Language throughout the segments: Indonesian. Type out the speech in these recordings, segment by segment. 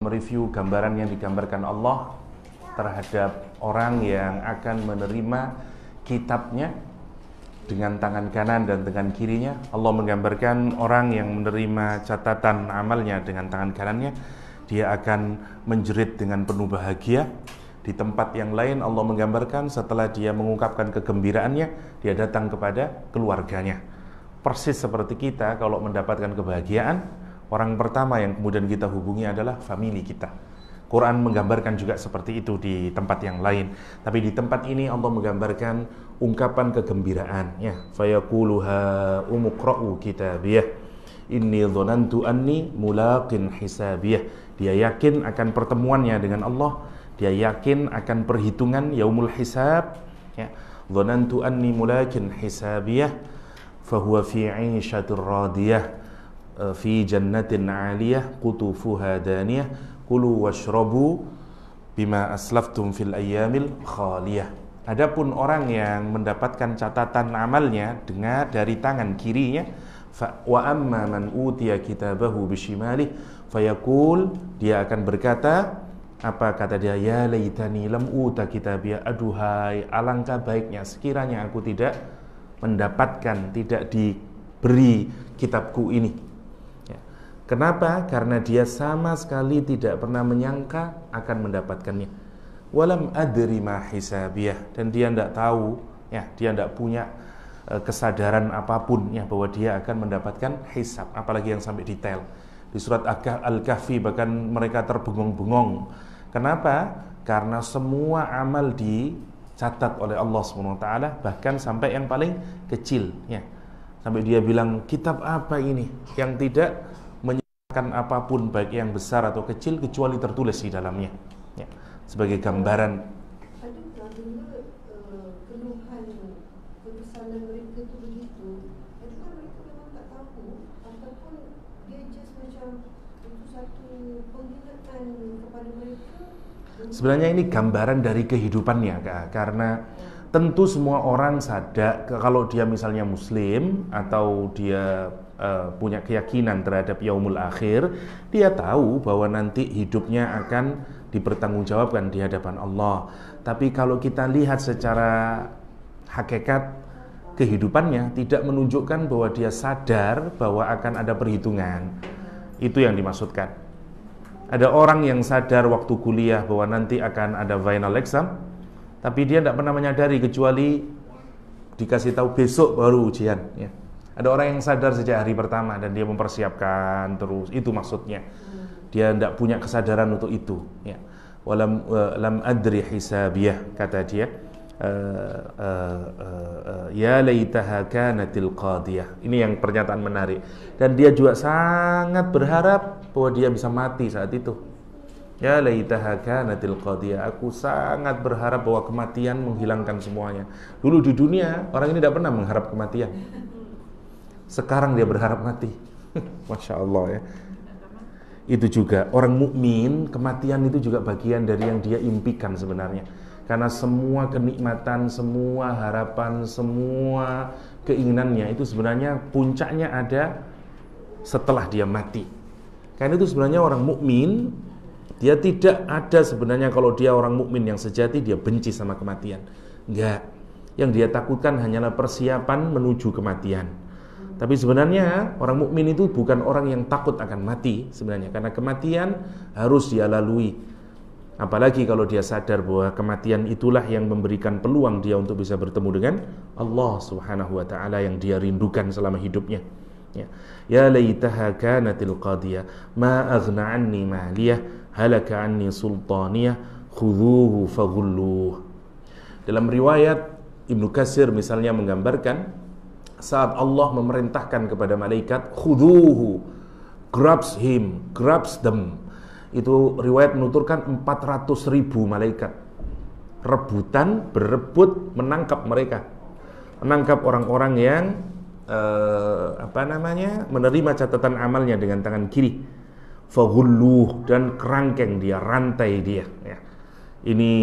Mereview gambaran yang digambarkan Allah terhadap orang yang akan menerima kitabnya dengan tangan kanan dan tangan kirinya. Allah menggambarkan orang yang menerima catatan amalnya dengan tangan kanannya, dia akan menjerit dengan penuh bahagia. Di tempat yang lain Allah menggambarkan setelah dia mengungkapkan kegembiraannya, dia datang kepada keluarganya. Persis seperti kita kalau mendapatkan kebahagiaan, orang pertama yang kemudian kita hubungi adalah famili kita. Quran menggambarkan juga seperti itu di tempat yang lain. Tapi di tempat ini Allah menggambarkan ungkapan kegembiraan. Ya, fayaquluha umuqra'u kitabiyah. Inni dhonantu anni mulaqin hisabiyah. Dia yakin akan pertemuannya dengan Allah. Dia yakin akan perhitungan yaumul hisab. Ya, dhonantu anni mulaqin hisabiyah. Fahuwa fi 'ishatir radiyah. Fi jannatin 'aliyah qutufuha daniyah kulu washrabu bima aslaftum fil ayyamil khaliyah. Adapun orang yang mendapatkan catatan amalnya dari tangan kirinya, wa amma man utiya kitabahu bishimalih fayaqul, dia akan berkata, apa kata dia? Ya laitani lam uta kitabiyah, aduhai alangkah baiknya sekiranya aku tidak mendapatkan, tidak diberi kitabku ini. Kenapa? Karena dia sama sekali tidak pernah menyangka akan mendapatkannya. Walam adri ma hisabiyah, dan dia tidak tahu, ya, dia tidak punya kesadaran apapun ya bahwa dia akan mendapatkan hisab, apalagi yang sampai detail. Di surat Al-Kahfi bahkan mereka terbengong-bengong. Kenapa? Karena semua amal dicatat oleh Allah SWT, bahkan sampai yang paling kecil ya. Sampai dia bilang, kitab apa ini yang tidak apapun baik yang besar atau kecil kecuali tertulis di dalamnya ya, sebagai gambaran. Adakah keluhan kepesanan mereka itu begitu? Adakah mereka memang tak tahu ataupun dia just macam itu satu penghinaan kepada mereka? Sebenarnya ini gambaran dari kehidupannya Kak, karena tentu semua orang sadar kalau dia misalnya muslim atau dia punya keyakinan terhadap yaumul akhir, dia tahu bahwa nanti hidupnya akan dipertanggungjawabkan di hadapan Allah. Tapi kalau kita lihat secara hakikat kehidupannya, tidak menunjukkan bahwa dia sadar bahwa akan ada perhitungan. Itu yang dimaksudkan. Ada orang yang sadar waktu kuliah bahwa nanti akan ada final exam, tapi dia tidak pernah menyadari kecuali dikasih tahu besok baru ujian ya. Ada orang yang sadar sejak hari pertama dan dia mempersiapkan terus, itu maksudnya. Dia tidak punya kesadaran untuk itu ya. Lam adri hisabiyah, kata dia, ya laitaha kanatil qadiyah. Ini yang pernyataan menarik. Dan dia juga sangat berharap bahwa dia bisa mati saat itu. Ya laitaha kanatil qadiyah, aku sangat berharap bahwa kematian menghilangkan semuanya. Dulu di dunia orang ini tidak pernah mengharap kematian. Sekarang dia berharap mati. Masya Allah ya. Itu juga orang mukmin, kematian itu juga bagian dari yang dia impikan sebenarnya. Karena semua kenikmatan, semua harapan, semua keinginannya itu sebenarnya puncaknya ada setelah dia mati. Karena itu sebenarnya orang mukmin, dia tidak ada sebenarnya, kalau dia orang mukmin yang sejati, dia benci sama kematian. Enggak. Yang dia takutkan hanyalah persiapan menuju kematian. Tapi sebenarnya orang mukmin itu bukan orang yang takut akan mati sebenarnya, karena kematian harus dia lalui. Apalagi kalau dia sadar bahwa kematian itulah yang memberikan peluang dia untuk bisa bertemu dengan Allah Subhanahu wa taala yang dia rindukan selama hidupnya. Ya laitaha kanatil qadiyah ma aghna anni maliyah halaka anni sultaniyah khudhuhu faghulluh. Dalam riwayat Ibnu Katsir misalnya menggambarkan saat Allah memerintahkan kepada malaikat, khudhuhu, grabs him, grabs them. Itu riwayat menuturkan 400.000 malaikat berebut menangkap mereka, menangkap orang-orang yang menerima catatan amalnya dengan tangan kiri. Faghulluh, dan kerangkeng dia, rantai dia ya. Ini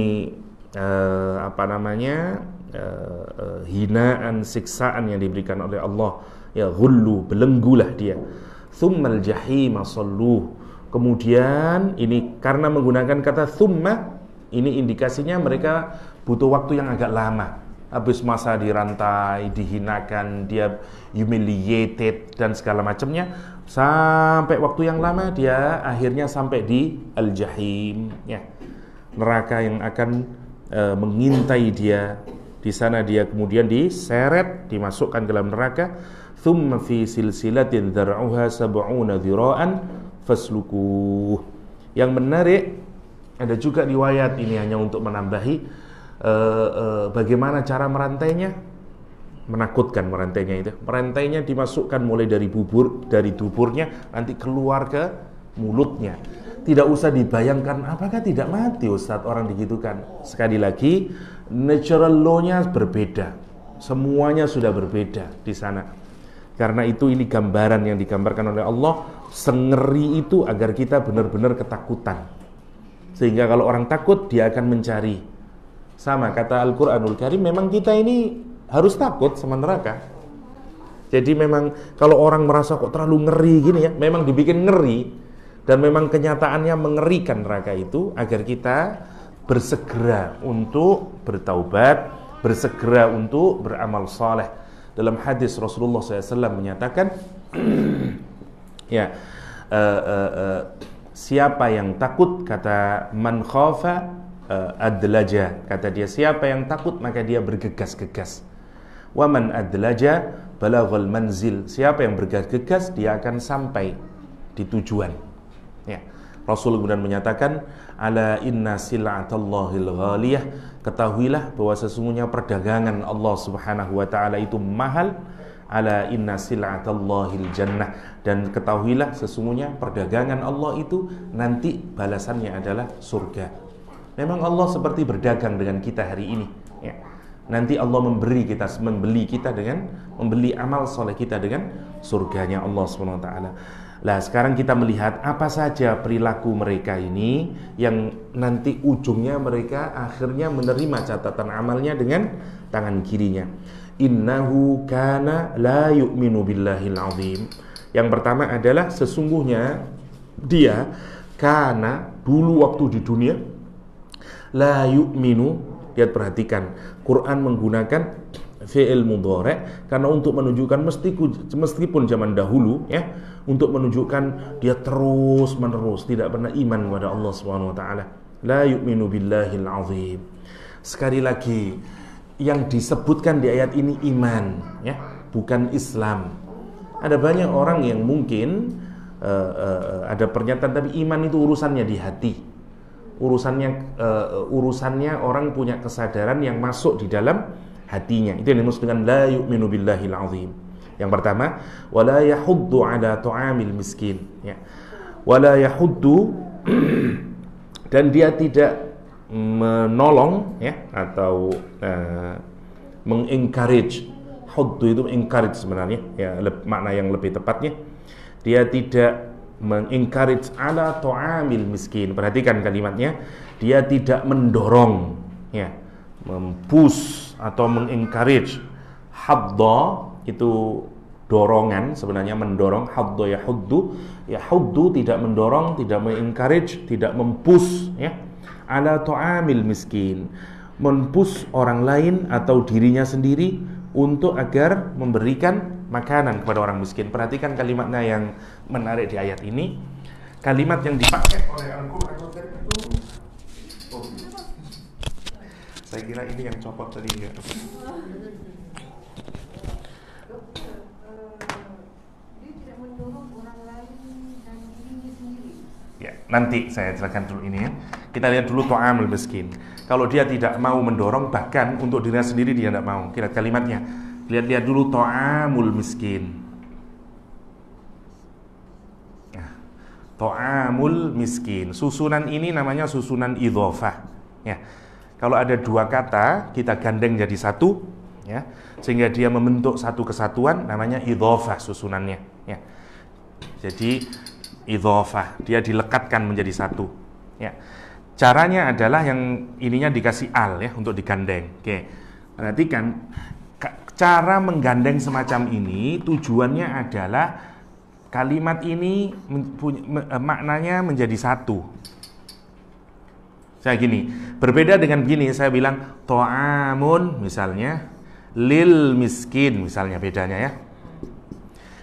hinaan, siksaan yang diberikan oleh Allah ya. Ghullu, belenggulah dia. Tsummal jahima salluh, Kemudian ini karena menggunakan kata thumma, ini indikasinya mereka butuh waktu yang agak lama. Habis masa dirantai, dihinakan, dia humiliated dan segala macamnya, sampai waktu yang lama dia akhirnya sampai di al-jahim, ya. Neraka yang akan mengintai dia. Di sana dia kemudian diseret, dimasukkan ke dalam neraka. Thumma fi silsilatin dhar'uha sab'una dhira'an faslukuh. Yang menarik, ada juga riwayat ini hanya untuk menambahi bagaimana cara merantainya. Menakutkan merantainya itu. Merantainya dimasukkan mulai dari duburnya nanti keluar ke mulutnya. Tidak usah dibayangkan, apakah tidak mati Ustaz orang digitukan. Sekali lagi, natural law-nya berbeda. Semuanya sudah berbeda di sana. Karena itu ini gambaran yang digambarkan oleh Allah, sengeri itu agar kita benar-benar ketakutan. Sehingga kalau orang takut, dia akan mencari. Sama kata Al-Quranul Karim, memang kita ini harus takut sama neraka. Jadi memang kalau orang merasa kok terlalu ngeri gini ya, memang dibikin ngeri. Dan memang kenyataannya mengerikan neraka itu, agar kita bersegera untuk bertaubat, bersegera untuk beramal saleh. Dalam hadis Rasulullah SAW menyatakan, ya, siapa yang takut, kata man khafa adlaja, kata dia siapa yang takut maka dia bergegas-gegas. Wa man adlaja balaghal manzil, siapa yang bergegas-gegas dia akan sampai di tujuan. Ya. Rasul kemudian menyatakan, ala inna sil'atallahil ghaliyah, ketahuilah bahwa sesungguhnya perdagangan Allah Subhanahu wa taala itu mahal. Ala inna sil'atallahil jannah, dan ketahuilah sesungguhnya perdagangan Allah itu nanti balasannya adalah surga. Memang Allah seperti berdagang dengan kita hari ini, ya. Nanti Allah membeli kita dengan membeli amal soleh kita dengan surganya Allah Subhanahu wa taala. Nah, sekarang kita melihat apa saja perilaku mereka ini yang nanti ujungnya mereka akhirnya menerima catatan amalnya dengan tangan kirinya. Innahu kana la yu'minu billahil azim. Yang pertama adalah sesungguhnya dia kana dulu waktu di dunia la yu'minu. Lihat, perhatikan, Quran menggunakan fi'il mudhari' karena untuk menunjukkan meskipun zaman dahulu, ya, untuk menunjukkan dia terus menerus tidak pernah iman kepada Allah Subhanahu wa taala. La yu'minu billahil azim. Sekali lagi, yang disebutkan di ayat ini iman, ya, bukan Islam. Ada banyak orang yang mungkin ada pernyataan tapi iman itu urusannya di hati. Urusannya orang punya kesadaran yang masuk di dalam hatinya. Itu yang dimaksud dengan la yu'minu billahil azim. Yang pertama, wala yahuddu ala ta'amil miskin, ya. Wala yahuddu dan dia tidak menolong, ya, atau mengencourage. Huddu itu encourage sebenarnya, ya, makna yang lebih tepatnya. Dia tidak mengencourage ala ta'amil miskin. Perhatikan kalimatnya, dia tidak mendorong, ya, mempush atau mengencourage. Hadda itu dorongan, sebenarnya mendorong. Hadda yahuddu tidak mendorong, tidak mengencourage, tidak mempush, ya. Ala ta'amil miskin, mempush orang lain atau dirinya sendiri untuk agar memberikan makanan kepada orang miskin. Perhatikan kalimatnya yang menarik di ayat ini. Kalimat yang dipakai oleh Al-Quran itu, saya kira ini yang copot tadi enggak. Ya, nanti saya jelaskan dulu ini, ya. Kita lihat dulu ta'amul miskin. Kalau dia tidak mau mendorong, bahkan untuk dirinya sendiri dia tidak mau. Lihat kalimatnya. Lihat dulu ta'amul miskin. Ta'amul miskin. Susunan ini namanya susunan idhofah, ya. Kalau ada dua kata kita gandeng jadi satu, ya, sehingga dia membentuk satu kesatuan, namanya idhofah susunannya, ya. Jadi idhofah, dia dilekatkan menjadi satu, ya. Caranya adalah yang ininya dikasih al, ya, untuk digandeng. Oke. Perhatikan cara menggandeng semacam ini tujuannya adalah kalimat ini maknanya menjadi satu. Saya gini, berbeda dengan gini, saya bilang ta'amun misalnya lil miskin misalnya, bedanya ya.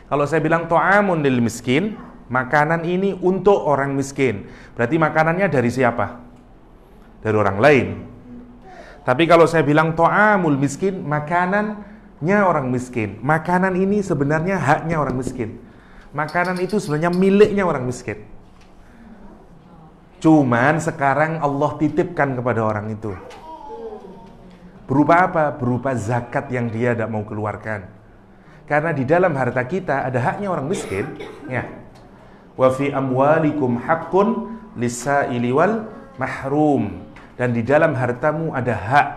Kalau saya bilang ta'amun lil miskin, makanan ini untuk orang miskin, berarti makanannya dari siapa? Dari orang lain. Tapi kalau saya bilang ta'amul miskin, makanannya orang miskin, makanan ini sebenarnya haknya orang miskin. Makanan itu sebenarnya miliknya orang miskin. Cuman sekarang Allah titipkan kepada orang itu. Berupa apa? Berupa zakat yang dia tidak mau keluarkan. Karena di dalam harta kita ada haknya orang miskin. Ya. Wa fi amwalikum haqqun lis-sa'ili wal mahrum. Dan di dalam hartamu ada hak.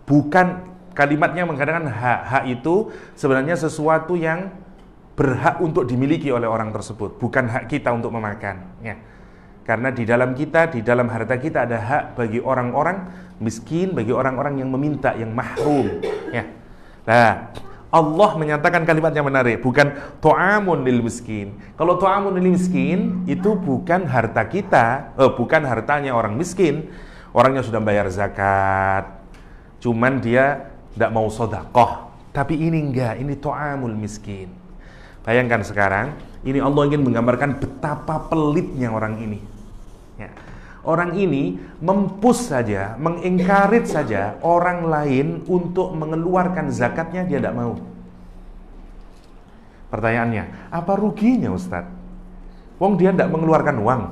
Bukan, kalimatnya mengatakan hak. Hak itu sebenarnya sesuatu yang berhak untuk dimiliki oleh orang tersebut, bukan hak kita untuk memakan. Ya. Karena di dalam kita, di dalam harta kita ada hak bagi orang-orang miskin, bagi orang-orang yang meminta, yang mahrum. Ya. Nah, Allah menyatakan kalimat yang menarik, bukan ta'amun lil miskin. Kalau ta'amun lil miskin itu bukan harta kita, bukan hartanya orang miskin. Orangnya sudah bayar zakat, cuman dia tidak mau sedekah. Tapi ini enggak, ini ta'amul miskin. Bayangkan sekarang, ini Allah ingin menggambarkan betapa pelitnya orang ini. Ya. Orang ini mempus saja, mengencourage saja orang lain untuk mengeluarkan zakatnya, dia tidak mau. Pertanyaannya, apa ruginya Ustadz? Wong dia tidak mengeluarkan uang,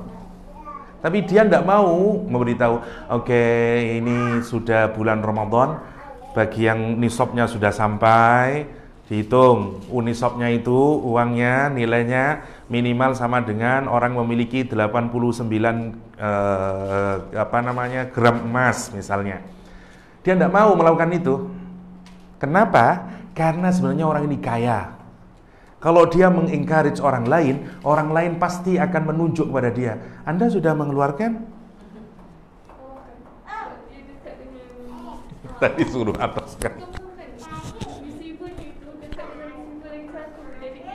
tapi dia tidak mau memberitahu, oke, ini sudah bulan Ramadan, bagi yang nisabnya sudah sampai, dihitung unisabnya itu uangnya nilainya minimal sama dengan orang memiliki 89 gram emas misalnya. Dia tidak mau melakukan itu. Kenapa? Karena sebenarnya orang ini kaya. Kalau dia mengencourage orang lain pasti akan menunjuk kepada dia. Anda sudah mengeluarkan? Tadi suruh atas kan.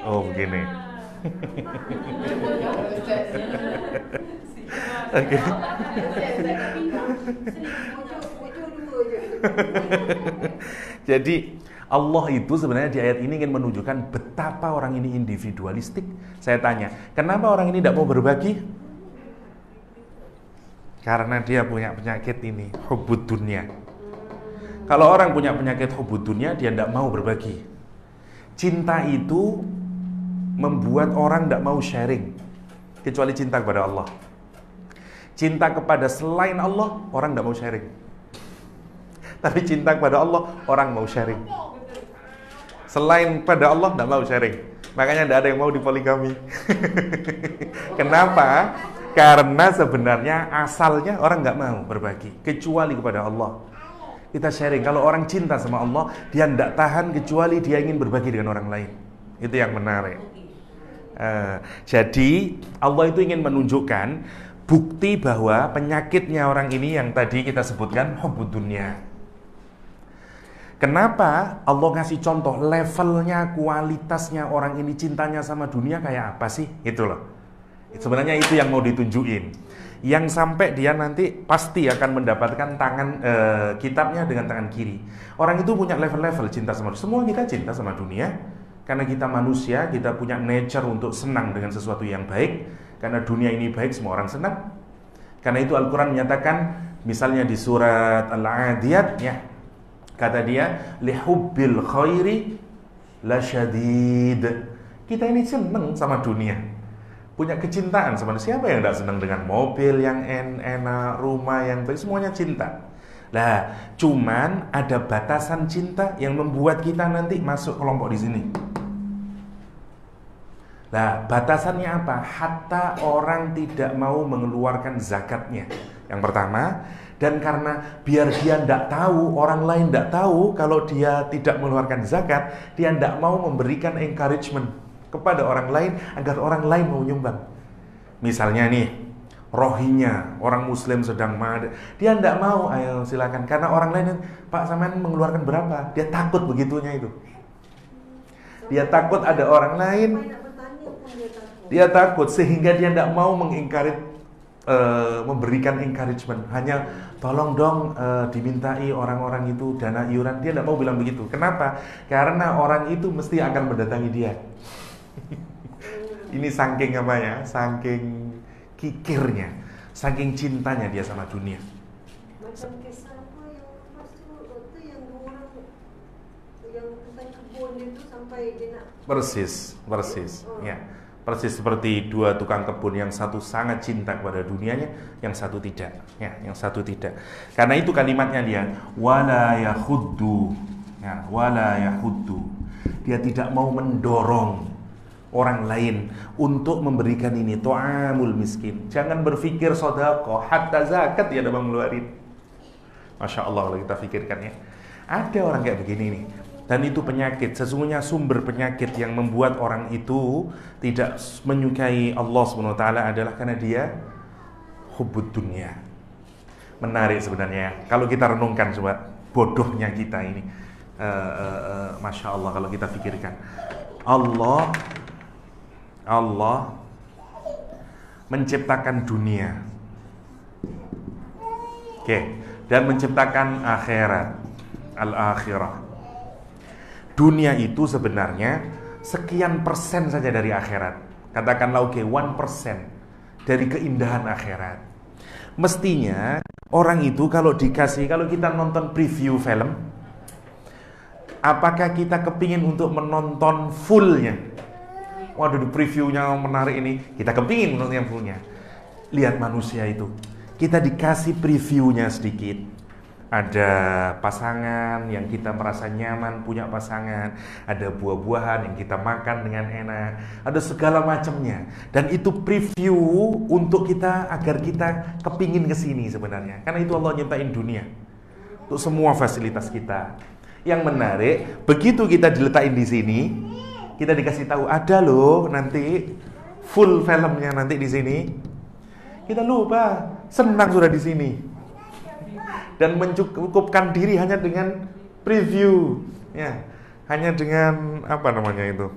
Oh begini. Oke. Jadi Allah itu sebenarnya di ayat ini ingin menunjukkan betapa orang ini individualistik. Saya tanya, kenapa orang ini tidak mau berbagi? Karena dia punya penyakit ini, hubbud dunya. Kalau orang punya penyakit hubbud dunya, dia tidak mau berbagi. Cinta itu membuat orang tidak mau sharing, kecuali cinta kepada Allah. Cinta kepada selain Allah, orang tidak mau sharing. Tapi cinta kepada Allah, orang mau sharing. Selain pada Allah, tidak mau sharing. Makanya tidak ada yang mau dipoligami. Kenapa? Karena sebenarnya asalnya orang nggak mau berbagi, kecuali kepada Allah. Kita sharing. Kalau orang cinta sama Allah, dia tidak tahan kecuali dia ingin berbagi dengan orang lain. Itu yang menarik. Jadi Allah itu ingin menunjukkan bukti bahwa penyakitnya orang ini yang tadi kita sebutkan hubbud dunya. Kenapa Allah ngasih contoh levelnya, kualitasnya orang ini cintanya sama dunia kayak apa sih? Itu loh. Sebenarnya itu yang mau ditunjukin. Yang sampai dia nanti pasti akan mendapatkan tangan kitabnya dengan tangan kiri. Orang itu punya level-level cinta sama dunia. Semua kita cinta sama dunia. Karena kita manusia, kita punya nature untuk senang dengan sesuatu yang baik. Karena dunia ini baik, semua orang senang. Karena itu Al-Quran menyatakan, misalnya di surat Al-Adiyat, ya, kata dia, lihubbil khairi lasyadid. Kita ini senang sama dunia, punya kecintaan sama dunia. Siapa yang tidak senang dengan mobil yang enak, rumah yang baik, semuanya cinta. Nah, cuman ada batasan cinta yang membuat kita nanti masuk kelompok di sini. Nah, batasannya apa? Hatta orang tidak mau mengeluarkan zakatnya. Yang pertama, dan karena biar dia tidak tahu, orang lain tidak tahu kalau dia tidak mengeluarkan zakat, dia tidak mau memberikan encouragement kepada orang lain agar orang lain mau nyumbang. Misalnya nih, Rohingya, orang Muslim sedang mad, dia tidak mau, ayo silakan. Karena orang lain, Pak sampean mengeluarkan berapa? Dia takut begitunya itu. Dia takut ada orang lain. Dia takut sehingga dia tidak mau memberikan encouragement. Hanya tolong dong dimintai orang-orang itu dana iuran. Dia tidak mau bilang begitu. Kenapa? Karena orang itu mesti akan mendatangi dia. Ini saking apa ya? Saking kikirnya, saking cintanya dia sama dunia. Macam kisah apa yang lepas tu yang orang yang tentang kebun itu sampai dia nak Persis, ya. Persis seperti dua tukang kebun, yang satu sangat cinta kepada dunianya, yang satu tidak, ya, yang satu tidak. Karena itu kalimatnya dia, wala yahuddu, ya, wala yahuddu. Dia tidak mau mendorong orang lain untuk memberikan ini, ta'amul miskin. Jangan berpikir sedekah, hatta zakat dia dapat mengeluarin. Masya Allah kalau kita pikirkan ya. Ada orang kayak begini nih. Dan itu penyakit. Sesungguhnya sumber penyakit yang membuat orang itu tidak menyukai Allah SWT adalah karena dia hubbud dunia. Menarik sebenarnya. Kalau kita renungkan coba, bodohnya kita ini. Masya Allah kalau kita pikirkan. Allah menciptakan dunia. Oke. Dan menciptakan akhirat. Al-akhirah. Dunia itu sebenarnya sekian persen saja dari akhirat. Katakanlah 1% dari keindahan akhirat. Mestinya orang itu kalau kita nonton preview film, apakah kita kepingin untuk menonton fullnya? Waduh, di previewnya menarik ini, kita kepingin menonton yang fullnya. Lihat manusia itu, kita dikasih previewnya sedikit. Ada pasangan yang kita merasa nyaman punya pasangan, ada buah-buahan yang kita makan dengan enak, ada segala macamnya. Dan itu preview untuk kita agar kita kepingin kesini sebenarnya. Karena itu Allah nyiptain dunia untuk semua fasilitas kita. Yang menarik, begitu kita diletakin di sini, kita dikasih tahu ada loh nanti full filmnya nanti di sini. Kita lupa, senang sudah di sini. Dan mencukupkan diri hanya dengan preview, ya, hanya dengan apa namanya itu,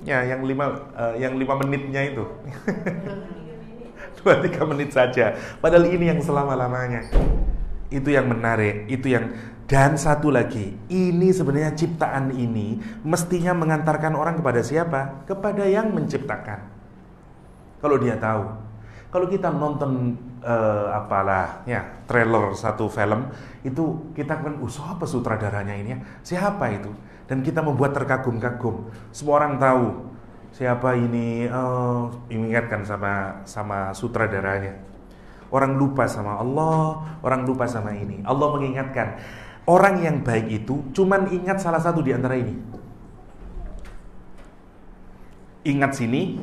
ya, yang 5 menitnya itu, 2-3 menit saja. Padahal ini yang selama-lamanya. Itu yang menarik, itu yang. Dan satu lagi, ini sebenarnya ciptaan ini mestinya mengantarkan orang kepada siapa? Kepada yang menciptakan. Kalau dia tahu. Kalau kita nonton trailer satu film itu, kita kan siapa sutradaranya ini ya? Siapa itu? Dan kita membuat terkagum-kagum. Semua orang tahu siapa ini, mengingatkan sama sutradaranya. Orang lupa sama Allah, orang lupa sama ini. Allah mengingatkan. Orang yang baik itu cuman ingat salah satu di antara ini. Ingat sini,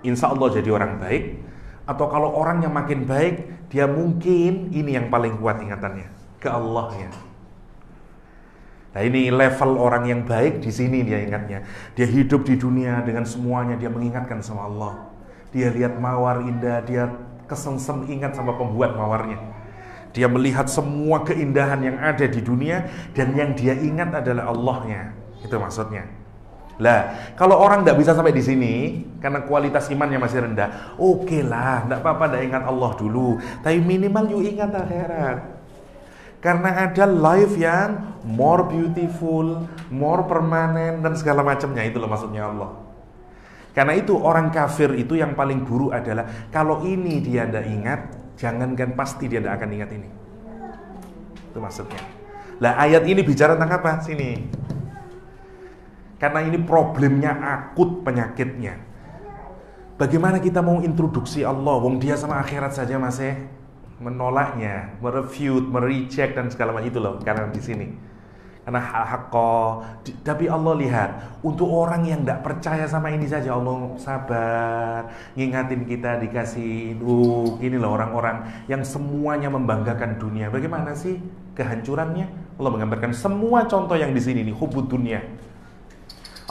insya Allah jadi orang baik. Atau kalau orang yang makin baik, dia mungkin ini yang paling kuat ingatannya ke Allahnya. Nah, ini level orang yang baik di sini dia ingatnya. Dia hidup di dunia dengan semuanya, dia mengingatkan sama Allah. Dia lihat mawar indah, dia kesengsem ingat sama pembuat mawarnya. Dia melihat semua keindahan yang ada di dunia dan yang dia ingat adalah Allahnya. Itu maksudnya. Lah, kalau orang tidak bisa sampai di sini karena kualitas imannya masih rendah, oke lah, tidak apa-apa, tidak ingat Allah dulu, tapi minimal you ingat akhirat. Karena ada life yang more beautiful, more permanent dan segala macamnya, itu loh maksudnya Allah. Karena itu orang kafir itu yang paling buruk adalah kalau ini dia tidak ingat, jangankan pasti dia tidak akan ingat ini. Itu maksudnya. Lah, ayat ini bicara tentang apa? Sini. Karena ini problemnya akut penyakitnya. Bagaimana kita mau introduksi Allah? Wong dia sama akhirat saja masih menolaknya, merefute, mereject dan segala macam itu loh. Karena di sini, karena hakko. Tapi Allah lihat untuk orang yang tidak percaya sama ini saja Allah sabar, ngingatin kita, dikasih. Ini loh orang-orang yang semuanya membanggakan dunia. Bagaimana sih kehancurannya? Allah menggambarkan semua contoh yang di sini nih, hubbud dunia.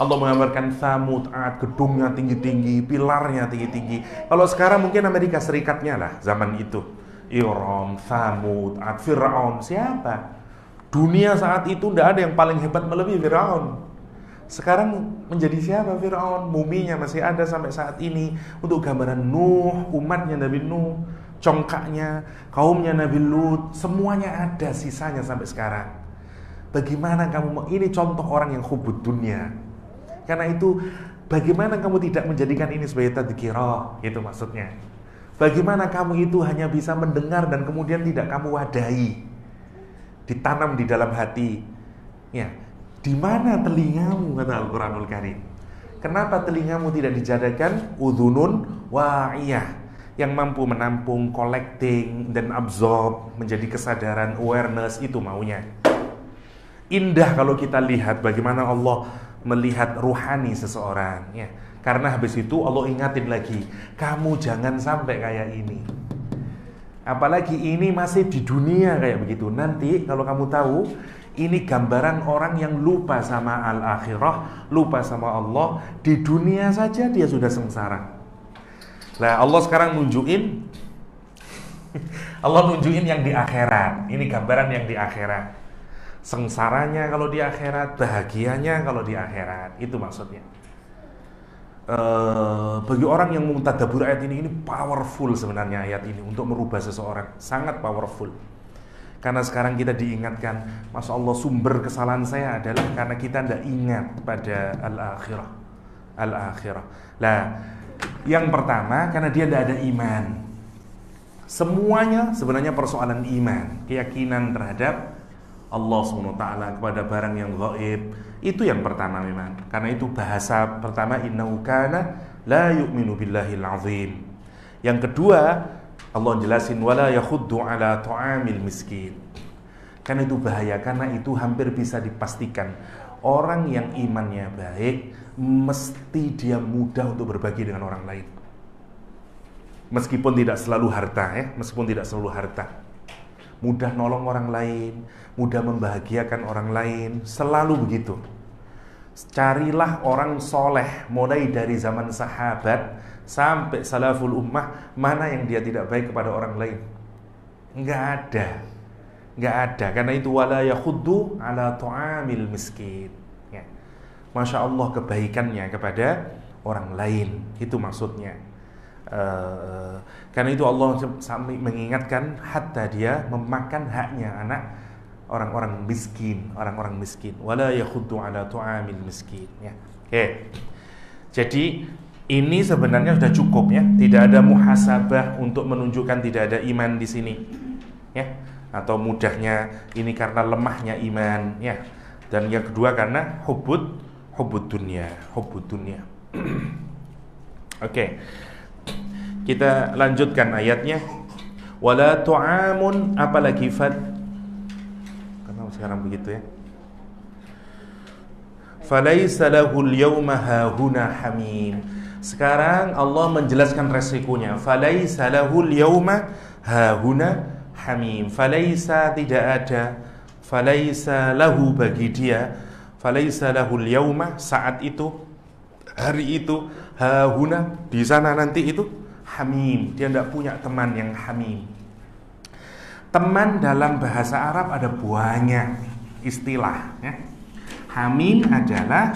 Allah menggambarkan Tsamud, gedungnya tinggi-tinggi, pilarnya tinggi-tinggi. Kalau sekarang mungkin Amerika Serikatnya lah zaman itu. Iram, Tsamud, Fir'aun, siapa? Dunia saat itu tidak ada yang paling hebat melebihi Fir'aun. Sekarang menjadi siapa Fir'aun? Muminya masih ada sampai saat ini. Untuk gambaran Nuh, umatnya Nabi Nuh, congkaknya, kaumnya Nabi Lut, semuanya ada sisanya sampai sekarang. Bagaimana kamu, ini contoh orang yang hubud dunia. Karena itu, bagaimana kamu tidak menjadikan ini sebagai tadhkirah, itu maksudnya. Bagaimana kamu itu hanya bisa mendengar dan kemudian tidak kamu wadahi, ditanam di dalam hati. Ya, di mana telingamu, kata Al-Quranul Karim. Kenapa telingamu tidak dijadikan udhunun wa'iyah, yang mampu menampung, collecting, dan absorb, menjadi kesadaran, awareness, itu maunya. Indah kalau kita lihat bagaimana Allah melihat ruhani seseorang, ya. Karena habis itu Allah ingatin lagi, kamu jangan sampai kayak ini. Apalagi ini masih di dunia kayak begitu. Nanti kalau kamu tahu, ini gambaran orang yang lupa sama al-akhirah, lupa sama Allah. Di dunia saja dia sudah sengsara. Nah, Allah sekarang nunjukin Allah nunjukin yang di akhirat. Ini gambaran yang di akhirat. Sengsaranya kalau di akhirat, bahagianya kalau di akhirat. Itu maksudnya. Bagi orang yang mutadabbur ayat ini powerful sebenarnya ayat ini untuk merubah seseorang. Sangat powerful. Karena sekarang kita diingatkan, Masya Allah, sumber kesalahan saya adalah karena kita tidak ingat pada al-akhirah. Al-akhirah. Nah, yang pertama karena dia tidak ada iman. Semuanya sebenarnya persoalan iman, keyakinan terhadap Allah SWT, kepada barang yang gaib. Itu yang pertama memang. Karena itu bahasa pertama, innahu kana la yu'minu billahil azim. Yang kedua, Allah jelasin wala yakhuddu ala ta'amil miskin. Karena itu bahaya, karena itu hampir bisa dipastikan orang yang imannya baik mesti dia mudah untuk berbagi dengan orang lain. Meskipun tidak selalu harta, meskipun tidak selalu harta. Mudah nolong orang lain, mudah membahagiakan orang lain, selalu begitu. Carilah orang soleh, mulai dari zaman sahabat sampai salaful ummah, mana yang dia tidak baik kepada orang lain? Enggak ada. Karena itu wala yakhuddu ala ta'amil miskin. Ya. Masya Allah kebaikannya kepada orang lain, itu maksudnya. Karena itu Allah sampai mengingatkan hatta dia memakan haknya anak orang-orang miskin, wala yakhuddu ala tu'amil miskin, ya. Oke. Jadi ini sebenarnya sudah cukup, ya. Tidak ada muhasabah untuk menunjukkan tidak ada iman di sini, ya. Atau mudahnya ini karena lemahnya iman, ya. Dan yang kedua karena hubbud dunia. Oke. Kita lanjutkan ayatnya. Wala tu'amun, apalagi fad. Kenapa sekarang begitu, ya? Falaisa lahul yawma hahuna hamim. Sekarang Allah menjelaskan resikonya. Falaisa lahul yawma hahuna hamim. Falaisa tidak ada. Falaisa lahu bagi dia. Falaisa lahul yawma saat itu, hari itu, hahuna di sana nanti itu hamim, dia tidak punya teman yang hamim. Teman dalam bahasa Arab ada banyak istilah, ya. Hamim adalah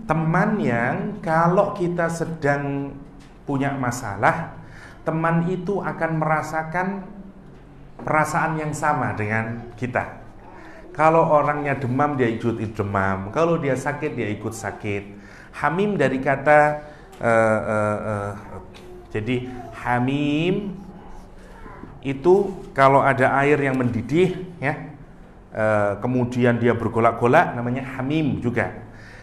teman yang kalau kita sedang punya masalah, teman itu akan merasakan perasaan yang sama dengan kita. Kalau orangnya demam, dia ikut demam. Kalau dia sakit, dia ikut sakit. Hamim dari kata jadi hamim itu kalau ada air yang mendidih, ya, kemudian dia bergolak-golak, namanya hamim juga.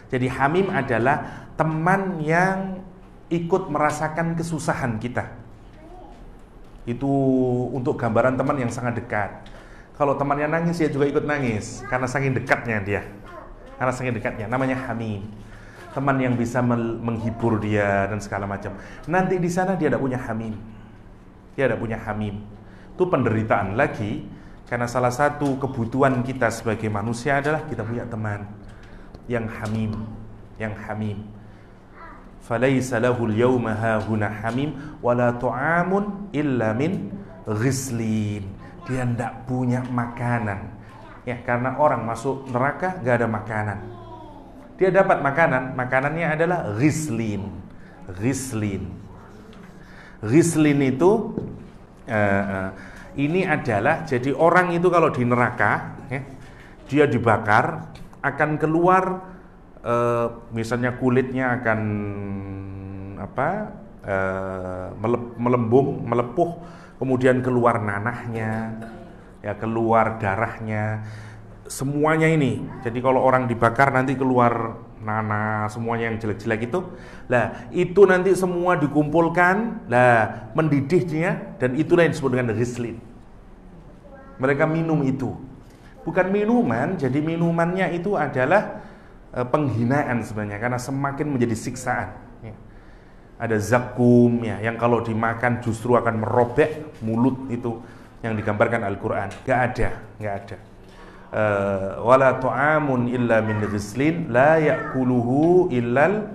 Jadi hamim adalah teman yang ikut merasakan kesusahan kita. Itu untuk gambaran teman yang sangat dekat. Kalau temannya nangis, dia juga ikut nangis karena saking dekatnya dia. Karena saking dekatnya, namanya hamim. Teman yang bisa menghibur dia dan segala macam. Nanti di sana dia tidak punya hamim. Dia tidak punya hamim. Itu penderitaan lagi, karena salah satu kebutuhan kita sebagai manusia adalah kita punya teman yang hamim, Falaisa lahul yawma hahuna hamim wala tu'amun illa min ghislin. Dia tidak punya makanan. Ya, karena orang masuk neraka gak ada makanan. Dia dapat makanan, makanannya adalah ghislin. Ghislin itu ini adalah, jadi orang itu kalau di neraka ya, dia dibakar akan keluar misalnya kulitnya akan melembung, melepuh, kemudian keluar nanahnya, ya keluar darahnya, semuanya ini. Jadi kalau orang dibakar nanti keluar nanah, semuanya yang jelek-jelek itu. Lah, itu nanti semua dikumpulkan, lah mendidihnya, dan itulah yang disebut dengan ghislin. Mereka minum itu. Bukan minuman, jadi minumannya itu adalah penghinaan sebenarnya, karena semakin menjadi siksaan. Ya. Ada zakum ya, yang kalau dimakan justru akan merobek mulut, itu yang digambarkan Al-Quran. Gak ada. Wala ta'amun illa min ghislin la ya'kuluhu illal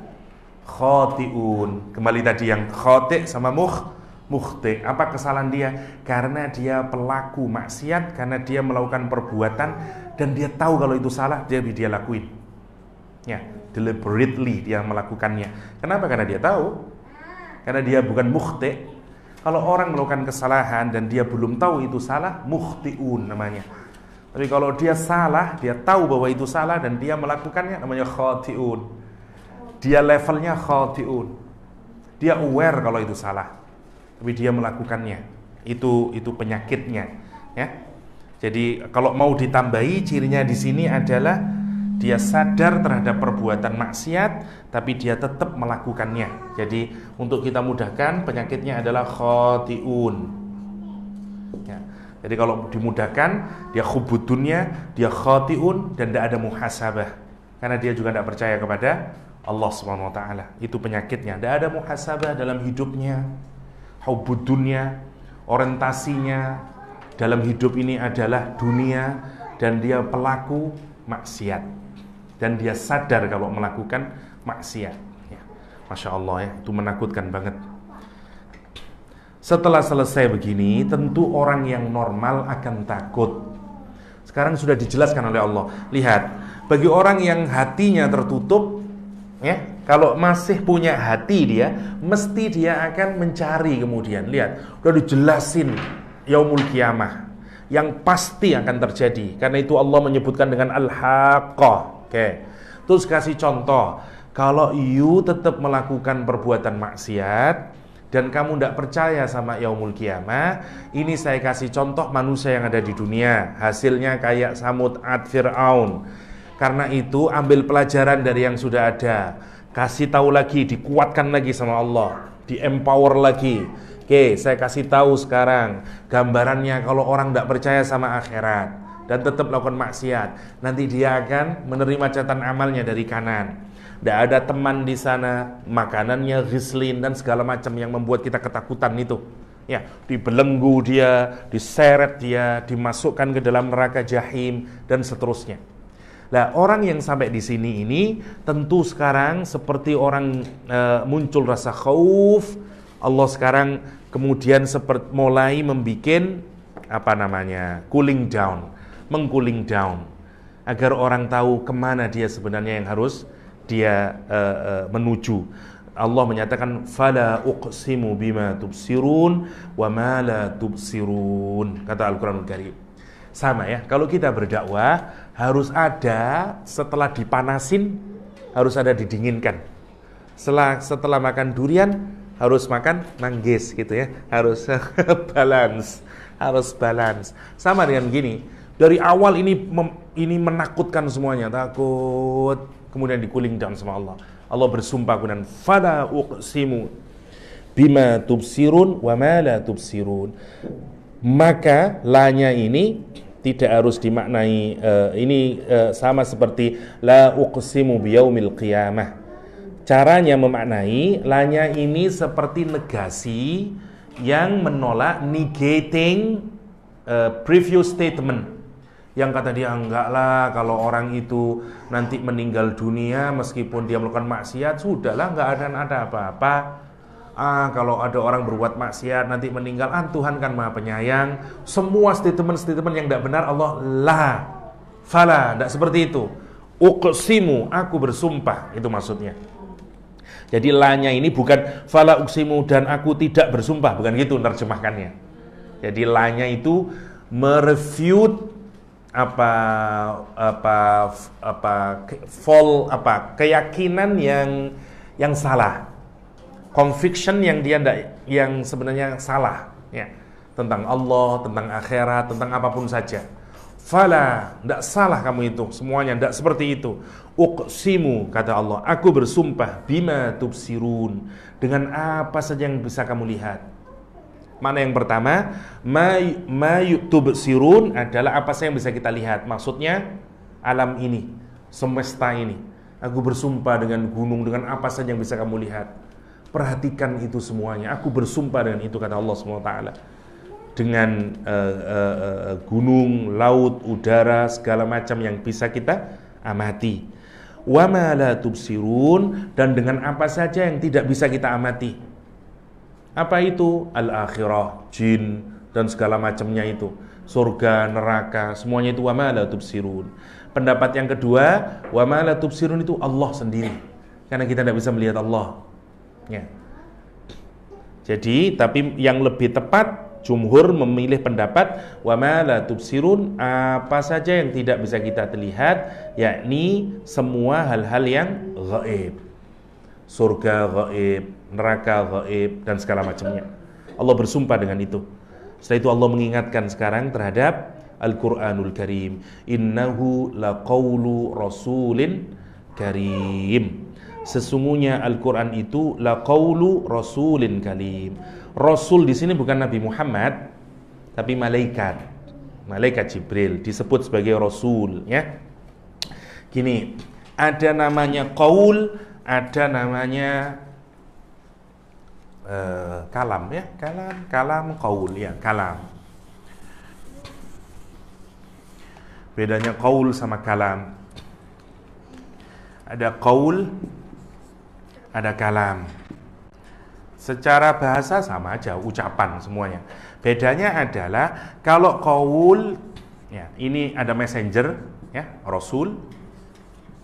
khati'un. Kembali tadi yang khati' sama mukhti. Apa kesalahan dia? Karena dia pelaku maksiat, karena dia melakukan perbuatan dan dia tahu kalau itu salah, dia lakuin. Ya, deliberately dia melakukannya. Kenapa? Karena dia tahu. Karena dia bukan mukhti. Kalau orang melakukan kesalahan dan dia belum tahu itu salah, mukhti'un namanya. Tapi kalau dia salah, dia tahu bahwa itu salah dan dia melakukannya, namanya khati'un. Dia levelnya khati'un. Dia aware kalau itu salah, tapi dia melakukannya. Itu penyakitnya, ya. Jadi kalau mau ditambahi, cirinya di sini adalah dia sadar terhadap perbuatan maksiat, tapi dia tetap melakukannya. Jadi untuk kita mudahkan, penyakitnya adalah khati'un. Ya. Jadi kalau dimudahkan, dia khubudunnya, dia khati'un, dan tidak ada muhasabah. Karena dia juga tidak percaya kepada Allah Subhanahu wa ta'ala. Itu penyakitnya. Tidak ada muhasabah dalam hidupnya. Hubudunnya, orientasinya dalam hidup ini adalah dunia, dan dia pelaku maksiat. Dan dia sadar kalau melakukan maksiat. Ya. Masya Allah ya, itu menakutkan banget. Setelah selesai begini, tentu orang yang normal akan takut. Sekarang sudah dijelaskan oleh Allah. Lihat, bagi orang yang hatinya tertutup, ya, kalau masih punya hati dia, mesti dia akan mencari kemudian. Lihat, sudah dijelasin yaumul qiyamah yang pasti akan terjadi. Karena itu Allah menyebutkan dengan al-haqqah. Oke. Terus kasih contoh, kalau you tetap melakukan perbuatan maksiat dan kamu tidak percaya sama yaumul qiyamah, ini saya kasih contoh manusia yang ada di dunia, hasilnya kayak Samud, Ad, Fir'aun. Karena itu ambil pelajaran dari yang sudah ada, kasih tahu lagi, dikuatkan lagi sama Allah, di-empower lagi. Oke, saya kasih tahu sekarang gambarannya kalau orang tidak percaya sama akhirat dan tetap melakukan maksiat, nanti dia akan menerima catatan amalnya dari kanan. Tidak ada teman di sana, makanannya ghislin dan segala macam yang membuat kita ketakutan itu. Ya, dibelenggu dia, diseret dia, dimasukkan ke dalam neraka jahim dan seterusnya. Nah, orang yang sampai di sini ini tentu sekarang seperti orang muncul rasa khauf. Allah sekarang kemudian mulai membikin cooling down, mengcooling down, agar orang tahu kemana dia sebenarnya yang harus dia menuju. Allah menyatakan fala uqsimu bima tubsirun wa ma la tubsirun, kata Al-Qur'anul Karim. Sama ya, kalau kita berdakwah harus ada, setelah dipanasin harus ada didinginkan. Setelah makan durian harus makan manggis gitu ya, harus balance. Sama dengan gini, dari awal ini menakutkan semuanya, takut, kemudian di cooling down sama Allah. Allah bersumpah kemudian fala uqsimu bima tubsirun wa ma la tubsirun. Maka lanya ini tidak harus dimaknai sama seperti la uqsimu biyaumil qiyamah. Caranya memaknai lanya ini seperti negasi yang menolak, negating previous statement. Yang kata dia, enggaklah kalau orang itu nanti meninggal dunia meskipun dia melakukan maksiat, sudahlah, enggak ada apa-apa. Kalau ada orang berbuat maksiat nanti meninggal, Tuhan kan Maha Penyayang. Semua statement yang tidak benar Allah fala, tidak seperti itu. Uqsimu, aku bersumpah, itu maksudnya. Jadi lanya ini bukan fala uqsimu dan aku tidak bersumpah, bukan gitu terjemahkannya. Jadi lanya itu merefute keyakinan yang salah, conviction yang yang sebenarnya salah, ya, tentang Allah, tentang akhirat, tentang apapun saja. Fala, tidak salah kamu itu, semuanya tidak seperti itu. Uqsimu, kata Allah, aku bersumpah bima tubsirun, dengan apa saja yang bisa kamu lihat. Mana yang pertama, ma tubsirun adalah apa saja yang bisa kita lihat. Maksudnya alam ini, semesta ini. Aku bersumpah dengan gunung, dengan apa saja yang bisa kamu lihat. Perhatikan itu semuanya. Aku bersumpah dengan itu, kata Allah SWT. Dengan gunung, laut, udara, segala macam yang bisa kita amati. Wa ma la tubsirun, dan dengan apa saja yang tidak bisa kita amati. Apa itu? Al-akhirah, jin, dan segala macamnya itu. Surga, neraka, semuanya itu wa ma la tubsirun. Pendapat yang kedua, wa ma la tubsirun itu Allah sendiri. Karena kita tidak bisa melihat Allah. Ya. Jadi, tapi yang lebih tepat, jumhur memilih pendapat wa ma la tubsirun, apa saja yang tidak bisa kita lihat, yakni semua hal-hal yang gaib. Surga gaib, neraka gaib, dan segala macamnya. Allah bersumpah dengan itu. Setelah itu Allah mengingatkan sekarang terhadap Al-Quranul Karim. Innahu laqawlu rasulin karim. Sesungguhnya Al-Quran itu laqawlu rasulin karim. Rasul di sini bukan Nabi Muhammad, tapi malaikat. Malaikat Jibril disebut sebagai Rasul, ya. Gini, ada namanya qaul, ada namanya kalam, ya. Kalam, qaul, ya, kalam. Bedanya qaul sama kalam. Ada qaul, ada kalam. Secara bahasa sama aja, ucapan semuanya. Bedanya adalah kalau qaul, ya, ini ada messenger, ya, Rasul,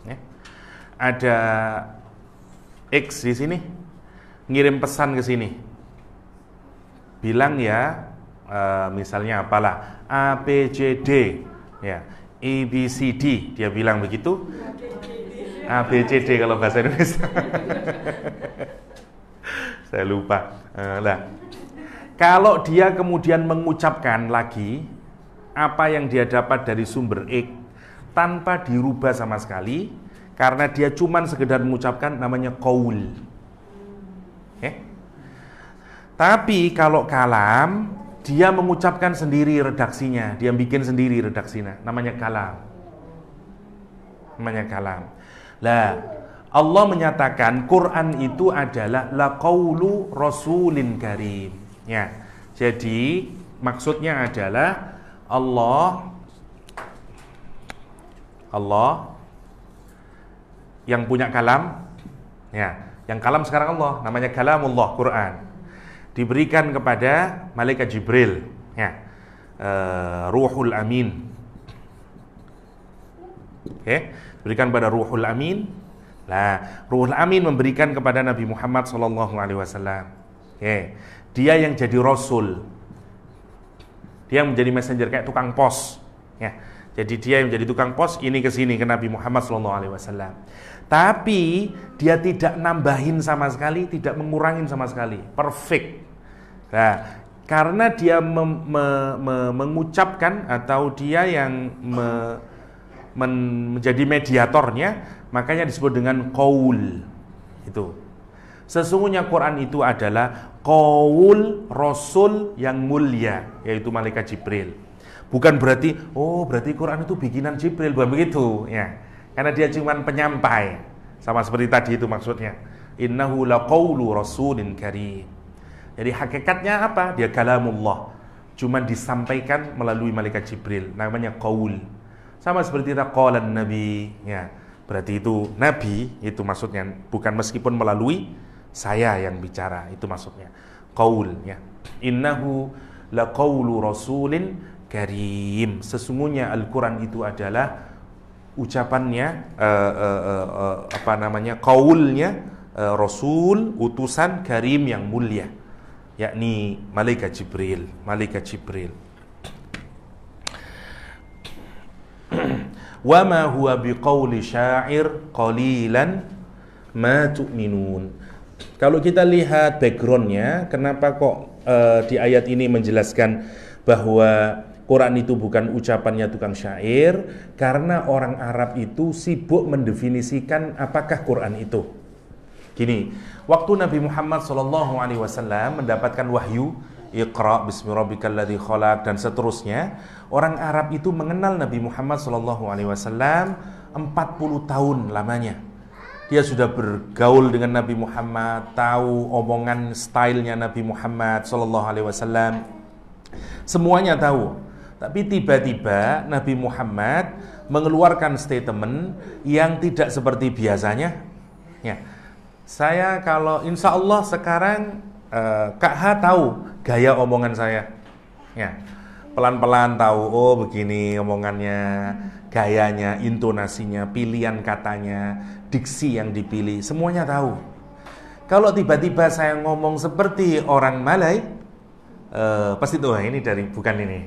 ya. Ada X di sini, ngirim pesan ke sini. Bilang ya, misalnya apalah, A, B, C, D, ya, E, B, C, D, dia bilang begitu. A, B, C, D kalau bahasa Indonesia. Saya lupa. Nah, kalau dia kemudian mengucapkan lagi apa yang dia dapat dari sumber X tanpa dirubah sama sekali, karena dia cuman sekedar mengucapkan, namanya qaul. Tapi kalau kalam, dia mengucapkan sendiri redaksinya, dia bikin sendiri redaksinya, namanya kalam. Namanya kalam. Lah, Allah menyatakan Quran itu adalah laqaulu rasulin karim. Ya. Jadi maksudnya adalah Allah yang punya kalam. Ya, yang kalam sekarang Allah, namanya kalamullah, Quran. Diberikan kepada malaikat Jibril, ya. Ruhul Amin. Oke, berikan pada Ruhul Amin. Nah, Ruhul Amin memberikan kepada Nabi Muhammad SAW. Oke, dia yang jadi Rasul, dia yang menjadi messenger, kayak tukang pos, ya. Jadi dia yang menjadi tukang pos, ini ke sini ke Nabi Muhammad SAW. Tapi dia tidak nambahin sama sekali, tidak mengurangin sama sekali, perfect. Nah, karena dia mengucapkan, atau dia yang menjadi mediatornya, makanya disebut dengan qaul. Itu. Sesungguhnya Quran itu adalah qaul Rasul yang mulia, yaitu malaikat Jibril. Bukan berarti, berarti Quran itu bikinan Jibril, bukan begitu, ya. Karena dia cuma penyampai. Sama seperti tadi itu maksudnya. Innahu laqaulu rasulin karim. Jadi hakikatnya apa? Dia kalamullah. Cuma disampaikan melalui malaikat Jibril, namanya qaul. Sama seperti qalan nabi, ya. Berarti itu nabi, itu maksudnya, bukan meskipun melalui saya yang bicara, itu maksudnya qaul, ya. Innahu laqaulu rasulin karim. Sesungguhnya Al-Quran itu adalah ucapannya, qaulnya Rasul, utusan karim yang mulia, yakni malaikat Jibril. Wa ma huwa biqauli syair qalilan ma tu'minun. Kalau kita lihat backgroundnya, kenapa kok di ayat ini menjelaskan bahwa Quran itu bukan ucapannya tukang syair? Karena orang Arab itu sibuk mendefinisikan apakah Quran itu. Gini, waktu Nabi Muhammad SAW mendapatkan wahyu, Iqra bismi rabbikal ladzi khalaq dan seterusnya, orang Arab itu mengenal Nabi Muhammad SAW 40 tahun lamanya. Dia sudah bergaul dengan Nabi Muhammad, tahu omongan stylenya Nabi Muhammad SAW, semuanya tahu. Tapi tiba-tiba Nabi Muhammad mengeluarkan statement yang tidak seperti biasanya. Ya, saya kalau insya Allah sekarang Kak H tahu gaya omongan saya. Ya, pelan-pelan tahu, oh begini omongannya, gayanya, intonasinya, pilihan katanya, diksi yang dipilih, semuanya tahu. Kalau tiba-tiba saya ngomong seperti orang Malay, pasti tuh ini dari bukan ini.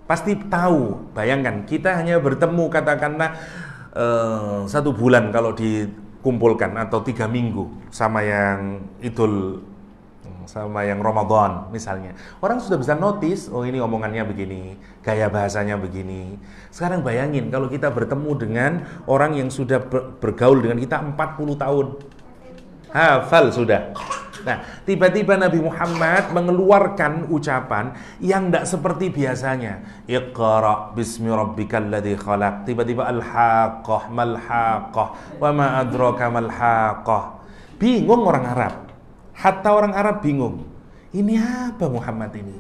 Pasti tahu. Bayangkan kita hanya bertemu katakanlah 1 bulan kalau dikumpulkan atau 3 minggu sama yang sama yang Ramadan misalnya, orang sudah bisa notice, oh ini omongannya begini, gaya bahasanya begini. Sekarang bayangin kalau kita bertemu dengan orang yang sudah bergaul dengan kita 40 tahun, hafal sudah. Nah, tiba-tiba Nabi Muhammad mengeluarkan ucapan yang tidak seperti biasanya. Iqra bismi rabbikal ladzi khalaq. Tiba-tiba al-haqqah mal-haqqah wa ma adraka mal-haqqah. Bingung orang Arab. Hatta orang Arab bingung. Ini apa Muhammad ini?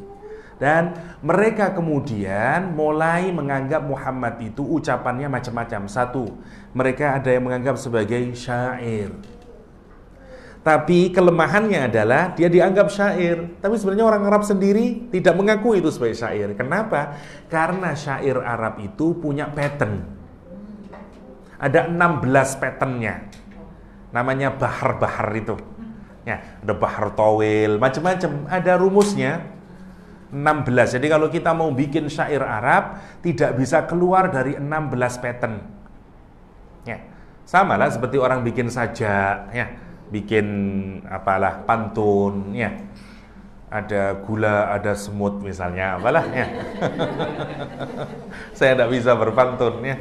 Dan mereka kemudian mulai menganggap Muhammad itu ucapannya macam-macam. 1, mereka ada yang menganggap sebagai syair. Tapi kelemahannya adalah dia dianggap syair. Tapi sebenarnya orang Arab sendiri tidak mengaku itu sebagai syair. Kenapa? Karena syair Arab itu punya pattern. Ada 16 patternnya. Namanya bahar-bahar itu. Ya, ada bahar tawil, macam-macam. Ada rumusnya 16. Jadi kalau kita mau bikin syair Arab, tidak bisa keluar dari 16 pattern. Ya, sama lah seperti orang bikin sajak, ya, bikin apalah pantun, ya. Ada gula, ada semut misalnya, apalah, ya. Saya tidak bisa berpantun, ya.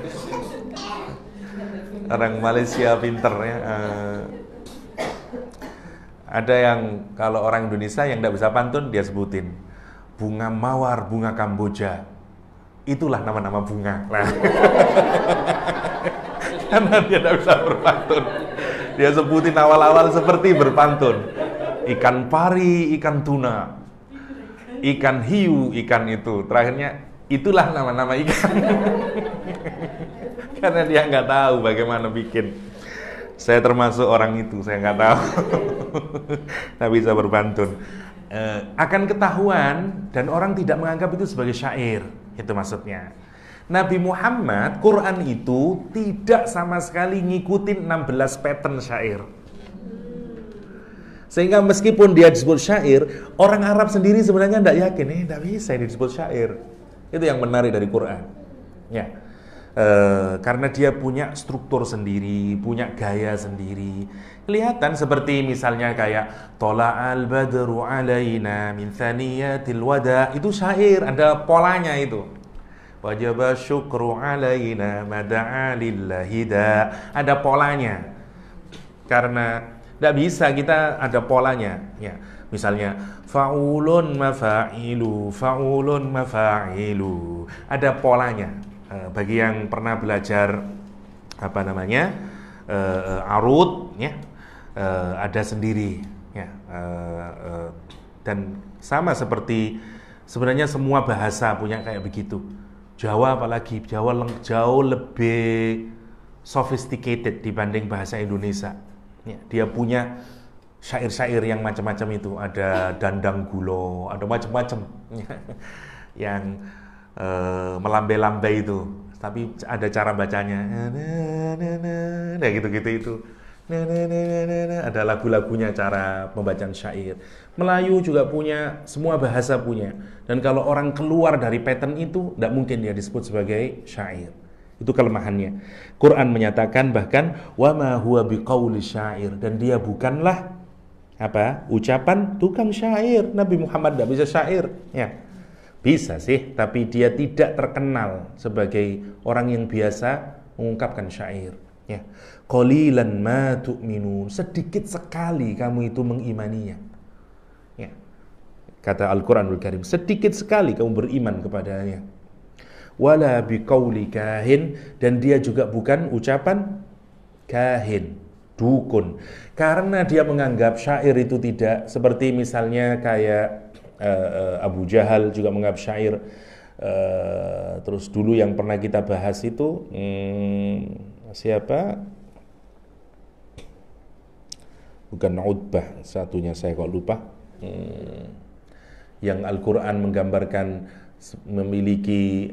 Orang Malaysia pinter, ya. Ada yang kalau orang Indonesia yang tidak bisa pantun, dia sebutin bunga mawar, bunga kamboja. Itulah nama-nama bunga. Nah. Karena dia tidak bisa berpantun, dia sebutin awal-awal seperti berpantun. Ikan pari, ikan tuna, ikan hiu, ikan itu. Terakhirnya itulah nama-nama ikan. Karena dia nggak tahu bagaimana bikin. Saya termasuk orang itu, saya nggak tahu. Nggak bisa berpantun. Akan ketahuan dan orang tidak menganggap itu sebagai syair. Itu maksudnya. Nabi Muhammad, Quran itu tidak sama sekali ngikutin 16 pattern syair. Sehingga meskipun dia disebut syair, orang Arab sendiri sebenarnya tidak yakin, tidak bisa ini disebut syair. Itu yang menarik dari Quran. Ya. Karena dia punya struktur sendiri, punya gaya sendiri. Kelihatan seperti misalnya kayak Tola'al badru alaina min thaniyatil wada. Itu syair, ada polanya itu. Wajaba syukru alaina mada'a lillahi da. Ada polanya. Karena tidak bisa kita ada polanya, ya. Misalnya fa'ulun mafa'ilu, fa'ulun mafa'ilu. Ada polanya. Bagi yang pernah belajar arud, ya, ada sendiri, ya, dan sama seperti sebenarnya semua bahasa punya kayak begitu. Jawa apalagi, Jawa jauh lebih sophisticated dibanding bahasa Indonesia. Ya, dia punya syair-syair yang macam-macam itu, ada dandang gulo, ada macam-macam yang melambai-lambai itu tapi ada cara bacanya. Nah gitu-gitu itu. Ada lagu-lagunya, cara pembacaan syair. Melayu juga punya, semua bahasa punya. Dan kalau orang keluar dari pattern itu, tidak mungkin dia disebut sebagai syair. Itu kelemahannya. Quran menyatakan bahkan wa ma huwa biqauli syair, dan dia bukanlah ucapan tukang syair. Nabi Muhammad tidak bisa syair, ya. Bisa sih, tapi dia tidak terkenal sebagai orang yang biasa mengungkapkan syair, ya. Qalilan ma tu'minun, sedikit sekali kamu itu mengimaninya, ya. Kata Al-Quranul Karim, sedikit sekali kamu beriman kepadanya. Wala biqauli kahin, dan dia juga bukan ucapan kahin, dukun. Karena dia menganggap syair itu tidak, seperti misalnya kayak Abu Jahal juga menganggap syair. Terus dulu yang pernah kita bahas itu siapa? Bukan Utbah, satunya saya kok lupa. Yang Al-Quran menggambarkan memiliki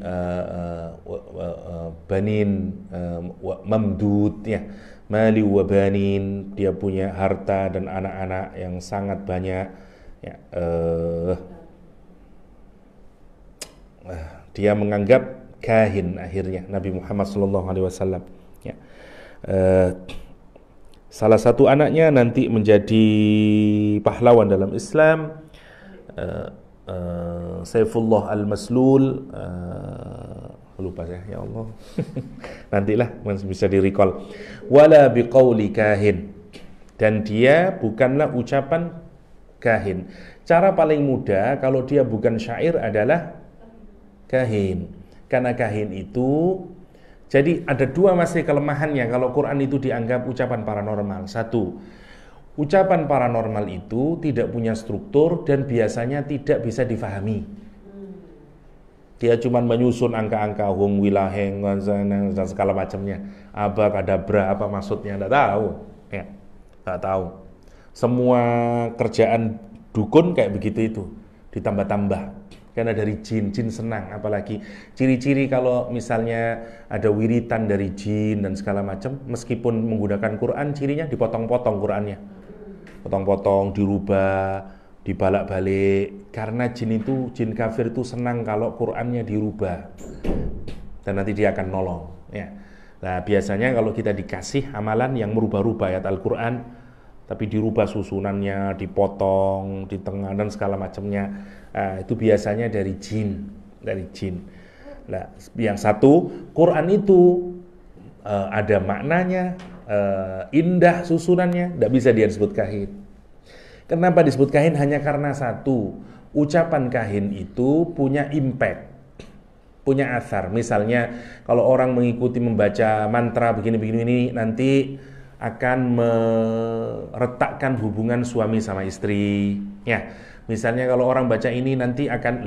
banin mamdud, ya, mali wa banin, dia punya harta dan anak-anak yang sangat banyak, ya. Dia menganggap kahin akhirnya Nabi Muhammad SAW, ya. Salah satu anaknya nanti menjadi pahlawan dalam Islam, Saifullah Al-Maslul, lupa saya, ya Allah. Nantilah bisa di-recall. Wala biqauli kahin, dan dia bukanlah ucapan kahin. Cara paling mudah kalau dia bukan syair adalah kahin. Karena kahin itu, jadi ada dua masih kelemahannya kalau Quran itu dianggap ucapan paranormal. Satu, ucapan paranormal itu tidak punya struktur dan biasanya tidak bisa difahami. Dia cuma menyusun angka-angka hum wilaheng dan segala macamnya. Abrakadabra, apa maksudnya? Tidak tahu, ya, tidak tahu. Semua kerjaan dukun kayak begitu itu, ditambah-tambah. Karena dari jin senang, apalagi ciri-ciri kalau misalnya ada wiritan dari jin dan segala macam, meskipun menggunakan Quran, cirinya dipotong-potong Qurannya. Potong-potong, dirubah, dibalak-balik. Karena jin kafir itu senang kalau Qurannya dirubah, dan nanti dia akan nolong, ya. Nah, biasanya kalau kita dikasih amalan yang merubah-rubah ayat Al-Quran, tapi dirubah susunannya, dipotong di tengah dan segala macamnya, itu biasanya dari jin. Nah, yang satu, Quran itu ada maknanya, indah susunannya, tidak bisa dia disebut kahin. Kenapa disebut kahin? Hanya karena satu, ucapan kahin itu punya impact, punya asar. Misalnya kalau orang mengikuti membaca mantra begini-begini, nanti akan meretakkan hubungan suami sama istri, ya. Misalnya kalau orang baca ini nanti akan,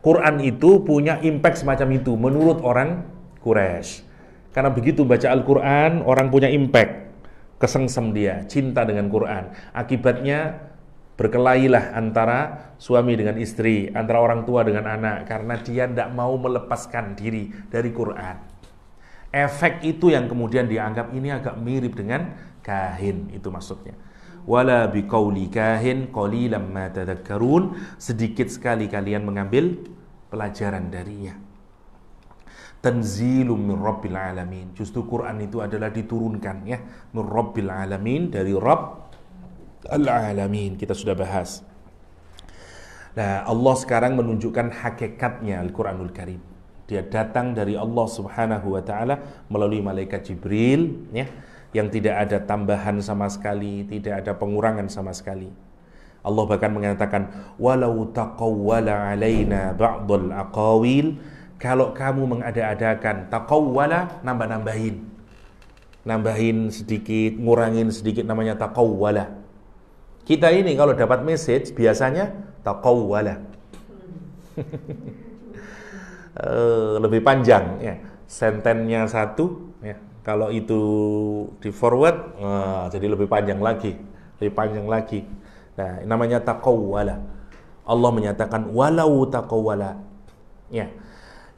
Quran itu punya impact semacam itu menurut orang Quraisy. Karena begitu baca Al-Quran, orang punya impact, kesengsem dia, cinta dengan Quran. Akibatnya berkelailah antara suami dengan istri, antara orang tua dengan anak, karena dia tidak mau melepaskan diri dari Quran. Efek itu yang kemudian dianggap ini agak mirip dengan kahin, itu maksudnya. Wala biqauli kahin qalilan ma tadhakkarun, sedikit sekali kalian mengambil pelajaran darinya. Tanzilum min rabbil alamin, justru Quran itu adalah diturunkan, ya, min rabbil alamin, dari Rabb al-alamin. Kita sudah bahas. Nah, Allah sekarang menunjukkan hakikatnya Al-Quranul Karim. Dia datang dari Allah Subhanahu wa ta'ala melalui malaikat Jibril, ya, yang tidak ada tambahan sama sekali, tidak ada pengurangan sama sekali. Allah bahkan mengatakan, walau taqawwala alaina ba'dul aqawil, kalau kamu mengada-adakan, taqawwala, nambahin sedikit, ngurangin sedikit, namanya taqawwala. Kita ini kalau dapat message biasanya taqawwala. Lebih panjang, ya. Sentennya satu, ya. Kalau itu di forward, jadi lebih panjang lagi. Nah, namanya taqawwala. Allah menyatakan walau taqawwala, ya.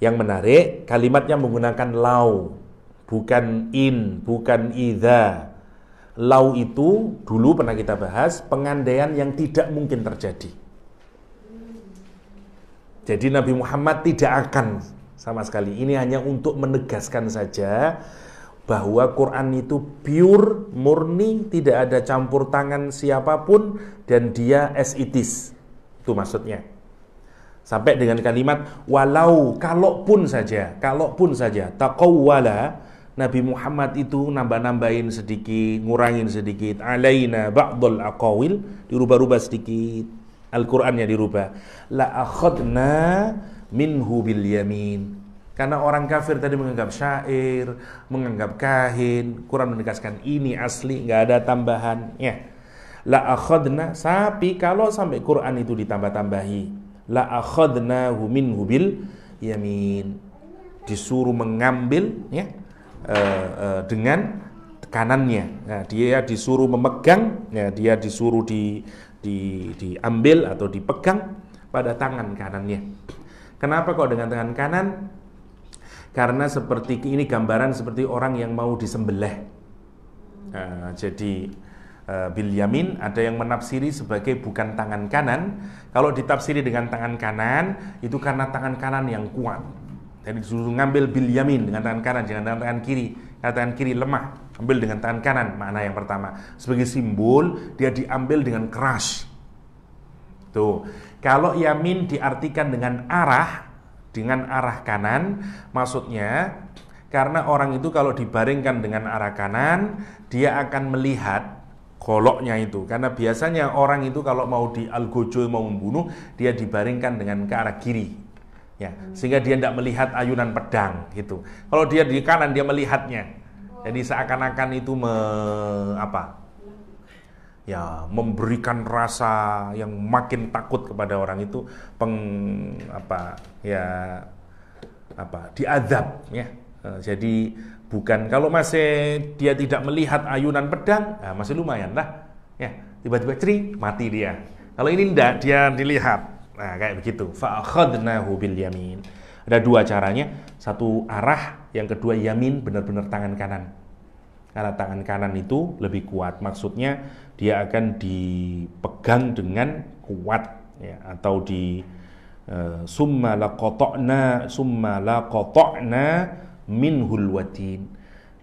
Yang menarik, kalimatnya menggunakan lau, bukan in, bukan idza. Lau itu dulu pernah kita bahas, pengandaian yang tidak mungkin terjadi. Jadi Nabi Muhammad tidak akan sama sekali. Ini hanya untuk menegaskan saja bahwa Quran itu pure, murni, tidak ada campur tangan siapapun, dan dia as it is. Itu maksudnya. Sampai dengan kalimat walau, kalaupun saja, taqawwala, Nabi Muhammad itu nambah-nambahin sedikit, ngurangin sedikit, alaina ba'dul aqawil, dirubah-rubah sedikit, Al-Qur'annya dirubah. La akhadna minhu bil yamin. Karena orang kafir tadi menganggap syair, menganggap kahin, Quran menegaskan ini asli, nggak ada tambahan. Ya. La akhadna, tapi kalau sampai Quran itu ditambah-tambahi, la akhadnahu minhu bil yamin, disuruh mengambil ya dengan kanannya. Nah, dia disuruh memegang, ya, dia disuruh diambil atau dipegang pada tangan kanannya. Kenapa kok dengan tangan kanan? Karena seperti ini gambaran seperti orang yang mau disembelih. Jadi bil yamin ada yang menafsiri sebagai bukan tangan kanan. Kalau ditafsiri dengan tangan kanan itu karena tangan kanan yang kuat. Jadi disuruh ngambil bil yamin dengan tangan kanan, jangan dengan tangan kiri. Karena tangan kiri lemah, ambil dengan tangan kanan. Makna yang pertama sebagai simbol dia diambil dengan keras. Tuh, kalau yamin diartikan dengan arah kanan, maksudnya karena orang itu kalau dibaringkan dengan arah kanan, dia akan melihat goloknya itu. Karena biasanya orang itu kalau mau di-algojo, mau membunuh, dia dibaringkan dengan ke arah kiri. Ya, sehingga dia tidak melihat ayunan pedang gitu. Kalau dia di kanan dia melihatnya. Jadi seakan-akan itu memberikan rasa yang makin takut kepada orang itu, diazab ya. Jadi bukan, kalau masih dia tidak melihat ayunan pedang, masih lumayan lah ya, tiba-tiba mati dia. Kalau ini tidak, dia dilihat. Nah, kayak begitu. Fa akhadnahu bil yamin. Ada dua caranya, satu arah, yang kedua yamin, benar-benar tangan kanan. Karena tangan kanan itu lebih kuat, maksudnya dia akan dipegang dengan kuat ya, atau di summa laqata'na minhul watin.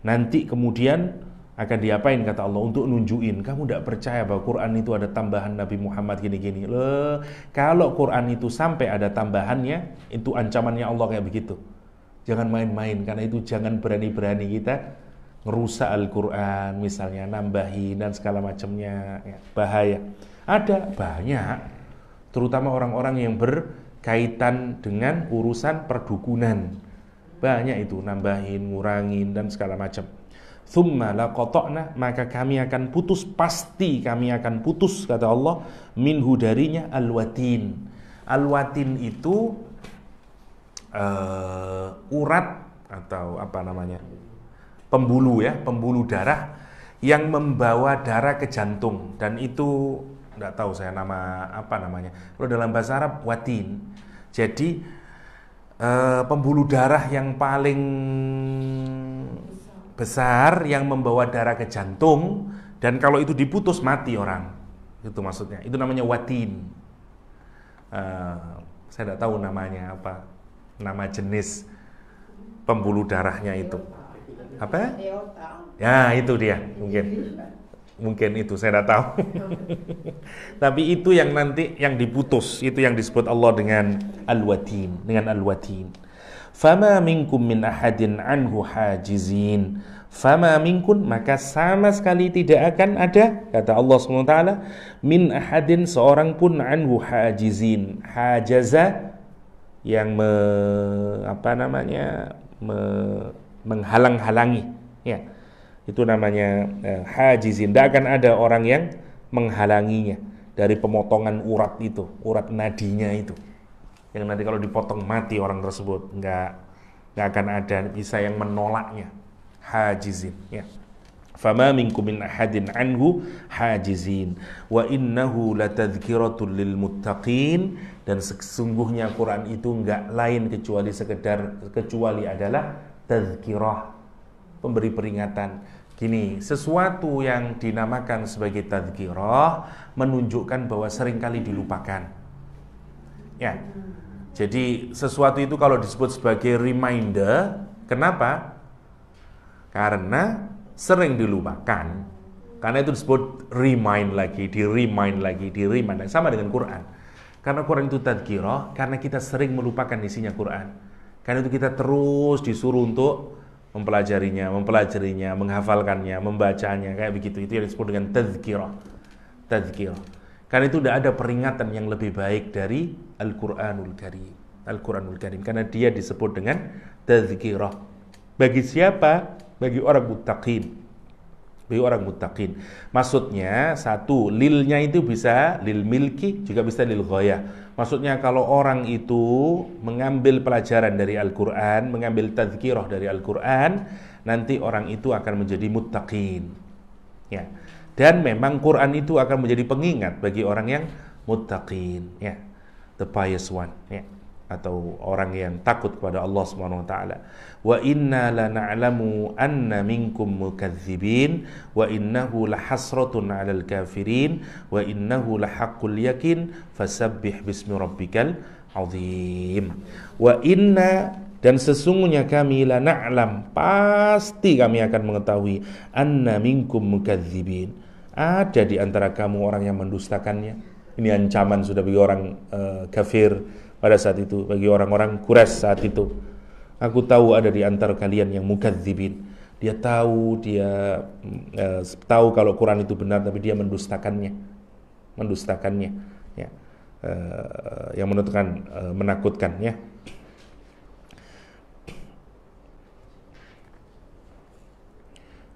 Nanti kemudian akan diapain kata Allah, untuk nunjukin kamu tidak percaya bahwa Quran itu ada tambahan Nabi Muhammad gini-gini. Kalau Quran itu sampai ada tambahannya, itu ancamannya Allah kayak begitu. Jangan main-main, karena itu jangan berani-berani kita ngerusak Al-Quran, misalnya nambahin dan segala macamnya, ya, bahaya. Ada banyak, terutama orang-orang yang berkaitan dengan urusan perdukunan. Banyak itu, nambahin, ngurangin dan segala macam. Thumma laqata'na, maka kami akan putus, pasti kami akan putus, kata Allah, minhu darinya al-watin. Al-watin itu urat atau apa namanya? Pembuluh ya, pembuluh darah yang membawa darah ke jantung, dan itu enggak tahu saya nama apa namanya. Kalau dalam bahasa Arab watin. Jadi pembuluh darah yang paling besar yang membawa darah ke jantung, dan kalau itu diputus mati orang. Itu maksudnya. Itu namanya watin. Saya tidak tahu namanya apa. Nama jenis pembuluh darahnya itu. Apa? Ya, itu dia. Mungkin itu saya tidak tahu. Tapi itu yang nanti yang diputus, itu yang disebut Allah dengan al-watin, Fama minkum min ahadin anhu hajizin. Fama minkum, maka sama sekali tidak akan ada, kata Allah SWT, min ahadin, seorang pun, anhu hajizin. Hajaza, yang menghalang-halangi ya. Itu namanya hajizin. Tidak akan ada orang yang menghalanginya dari pemotongan urat itu, urat nadinya itu, yang nanti kalau dipotong mati orang tersebut. Nggak akan ada bisa yang menolaknya. Hajizin ya. Fama minkum min ahadin anhu hajizin wa innahu latadhkiratul lil muttaqin, dan sesungguhnya Quran itu enggak lain kecuali adalah tazkirah, pemberi peringatan. Gini, sesuatu yang dinamakan sebagai tazkirah menunjukkan bahwa seringkali dilupakan. Ya. Jadi sesuatu itu kalau disebut sebagai reminder, kenapa? Karena sering dilupakan. Karena itu disebut remind lagi, di-remind lagi. Sama dengan Quran. Karena Quran itu tadzkirah, karena kita sering melupakan isinya Quran. Karena itu kita terus disuruh untuk mempelajarinya, menghafalkannya, membacanya, kayak begitu. Itu yang disebut dengan tadzkirah. Karena itu tidak ada peringatan yang lebih baik dari Al-Quranul Karim. Karena dia disebut dengan tadzkirah. Bagi siapa? Bagi orang muttaqin. Maksudnya satu, lilnya itu bisa lil milki, juga bisa lil ghayah. Maksudnya kalau orang itu mengambil pelajaran dari Al-Quran, mengambil tadzkirah dari Al-Quran, nanti orang itu akan menjadi muttaqin. Ya. Dan memang Quran itu akan menjadi pengingat bagi orang yang muttaqin, ya. The pious one, ya. Atau orang yang takut kepada Allah Subhanahu wa taala. Wa inna lana'lamu anna minkum mukadzibin wa innahu lahasratun 'alal kafirin wa innahu lahaqqul yakin fasabbih bismi rabbikal azim. Wa inna, dan sesungguhnya kami lana'lam, pasti kami akan mengetahui, anna minkum mukadzibin, ada di antara kamu orang yang mendustakannya. Ini ancaman sudah bagi orang kafir pada saat itu, bagi orang-orang Quraisy saat itu. Aku tahu ada di antara kalian yang mukadzibin. Dia tahu kalau Quran itu benar, tapi dia mendustakannya, ya. Yang menakutkan, ya.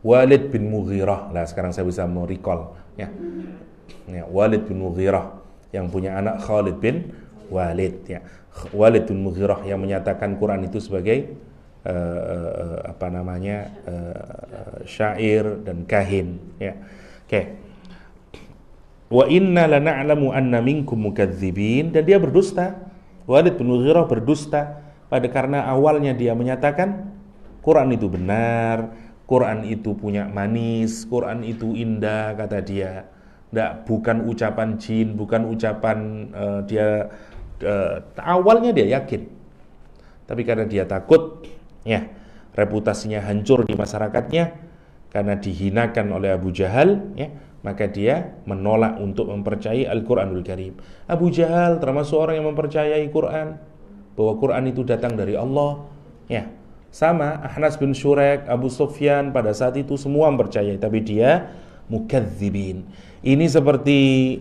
Walid bin Mughirah, lah sekarang saya bisa merecall, ya. Walid bin Mughirah yang punya anak Khalid bin Walid, ya. Walid bin Mughirah yang menyatakan Quran itu sebagai syair dan kahin, ya. Oke. Wa inna lana'lamu anna minkum mukadzibin, dan dia berdusta. Walid bin Mughirah berdusta karena awalnya dia menyatakan Quran itu benar, Quran itu punya manis, Quran itu indah, kata dia. Bukan ucapan jin, bukan ucapan awalnya dia yakin. Tapi karena dia takut, ya, reputasinya hancur di masyarakatnya karena dihinakan oleh Abu Jahal, ya, maka dia menolak untuk mempercayai Al-Quranul Karim. Abu Jahal termasuk orang yang mempercayai Quran, bahwa Quran itu datang dari Allah, ya. Sama Ahnas bin Syurek, Abu Sufyan pada saat itu semua mempercayai, tapi dia mukadzibin. Ini seperti,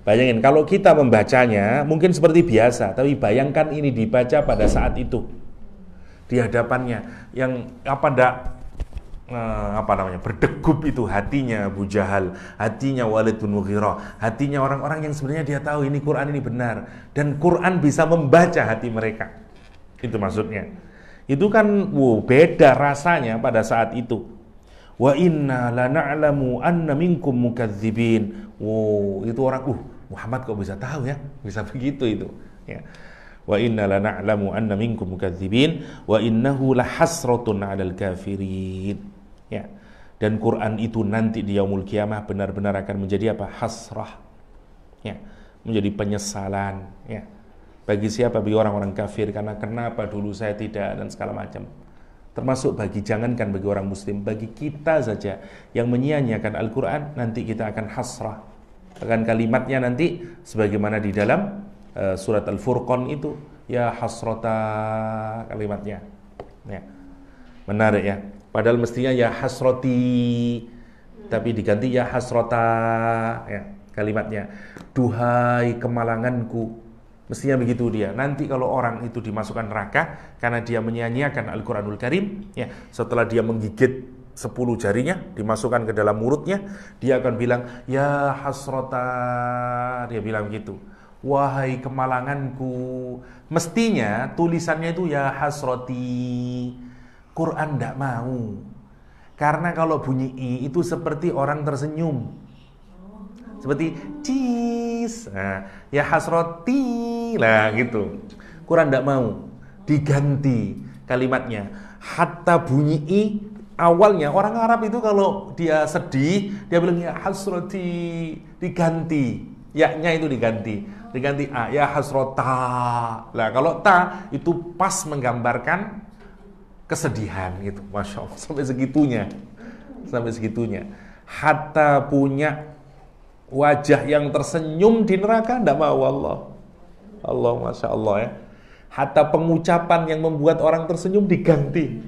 bayangin kalau kita membacanya mungkin seperti biasa, tapi bayangkan ini dibaca pada saat itu di hadapannya, yang berdegup itu hatinya Abu Jahal, hatinya Walid bin Mughirah, hatinya orang-orang yang sebenarnya dia tahu ini Quran ini benar, dan Quran bisa membaca hati mereka. Itu maksudnya. Itu kan beda rasanya pada saat itu. Wa inna lana'lamu anna minkum mukadzibin. Itu orang, Muhammad kok bisa tahu ya? Bisa begitu itu, ya. Wa inna lana'lamu anna minkum mukadzibin wa innahu lahasratun 'alal kafirin. Ya. Dan Quran itu nanti di yaumul kiamah benar-benar akan menjadi apa? Hasrah. Ya. Menjadi penyesalan, ya. Bagi siapa? Bagi orang-orang kafir, karena kenapa dulu saya tidak, dan segala macam. Termasuk jangankan bagi orang muslim, bagi kita saja yang menyia-nyiakan Al-Quran, nanti kita akan hasrah. Akan kalimatnya nanti sebagaimana di dalam surat Al-Furqan itu, ya hasrata, kalimatnya, ya. Menarik, ya. Padahal mestinya ya hasroti, tapi diganti ya hasrata, ya, kalimatnya. Duhai kemalanganku. Mestinya begitu dia. Nanti kalau orang itu dimasukkan neraka karena dia menyia-nyiakan Al-Quranul Karim, ya, setelah dia menggigit 10 jarinya, dimasukkan ke dalam mulutnya, dia akan bilang, ya hasrata, dia bilang gitu. Wahai kemalanganku. Mestinya tulisannya itu ya hasroti. Quran tidak mau. Karena kalau bunyi i itu seperti orang tersenyum. Seperti cheese. Nah, ya hasroti lah gitu. Quran tidak mau, diganti kalimatnya. Hatta bunyi i awalnya orang Arab itu kalau dia sedih dia bilang ya hasroti, diganti. Ya-nya itu diganti a, ya hasrota. Lah kalau ta itu pas menggambarkan kesedihan gitu. Masya Allah, sampai segitunya. Hatta punya wajah yang tersenyum di neraka tidak mau Allah, Masya Allah ya. Hatta pengucapan yang membuat orang tersenyum diganti.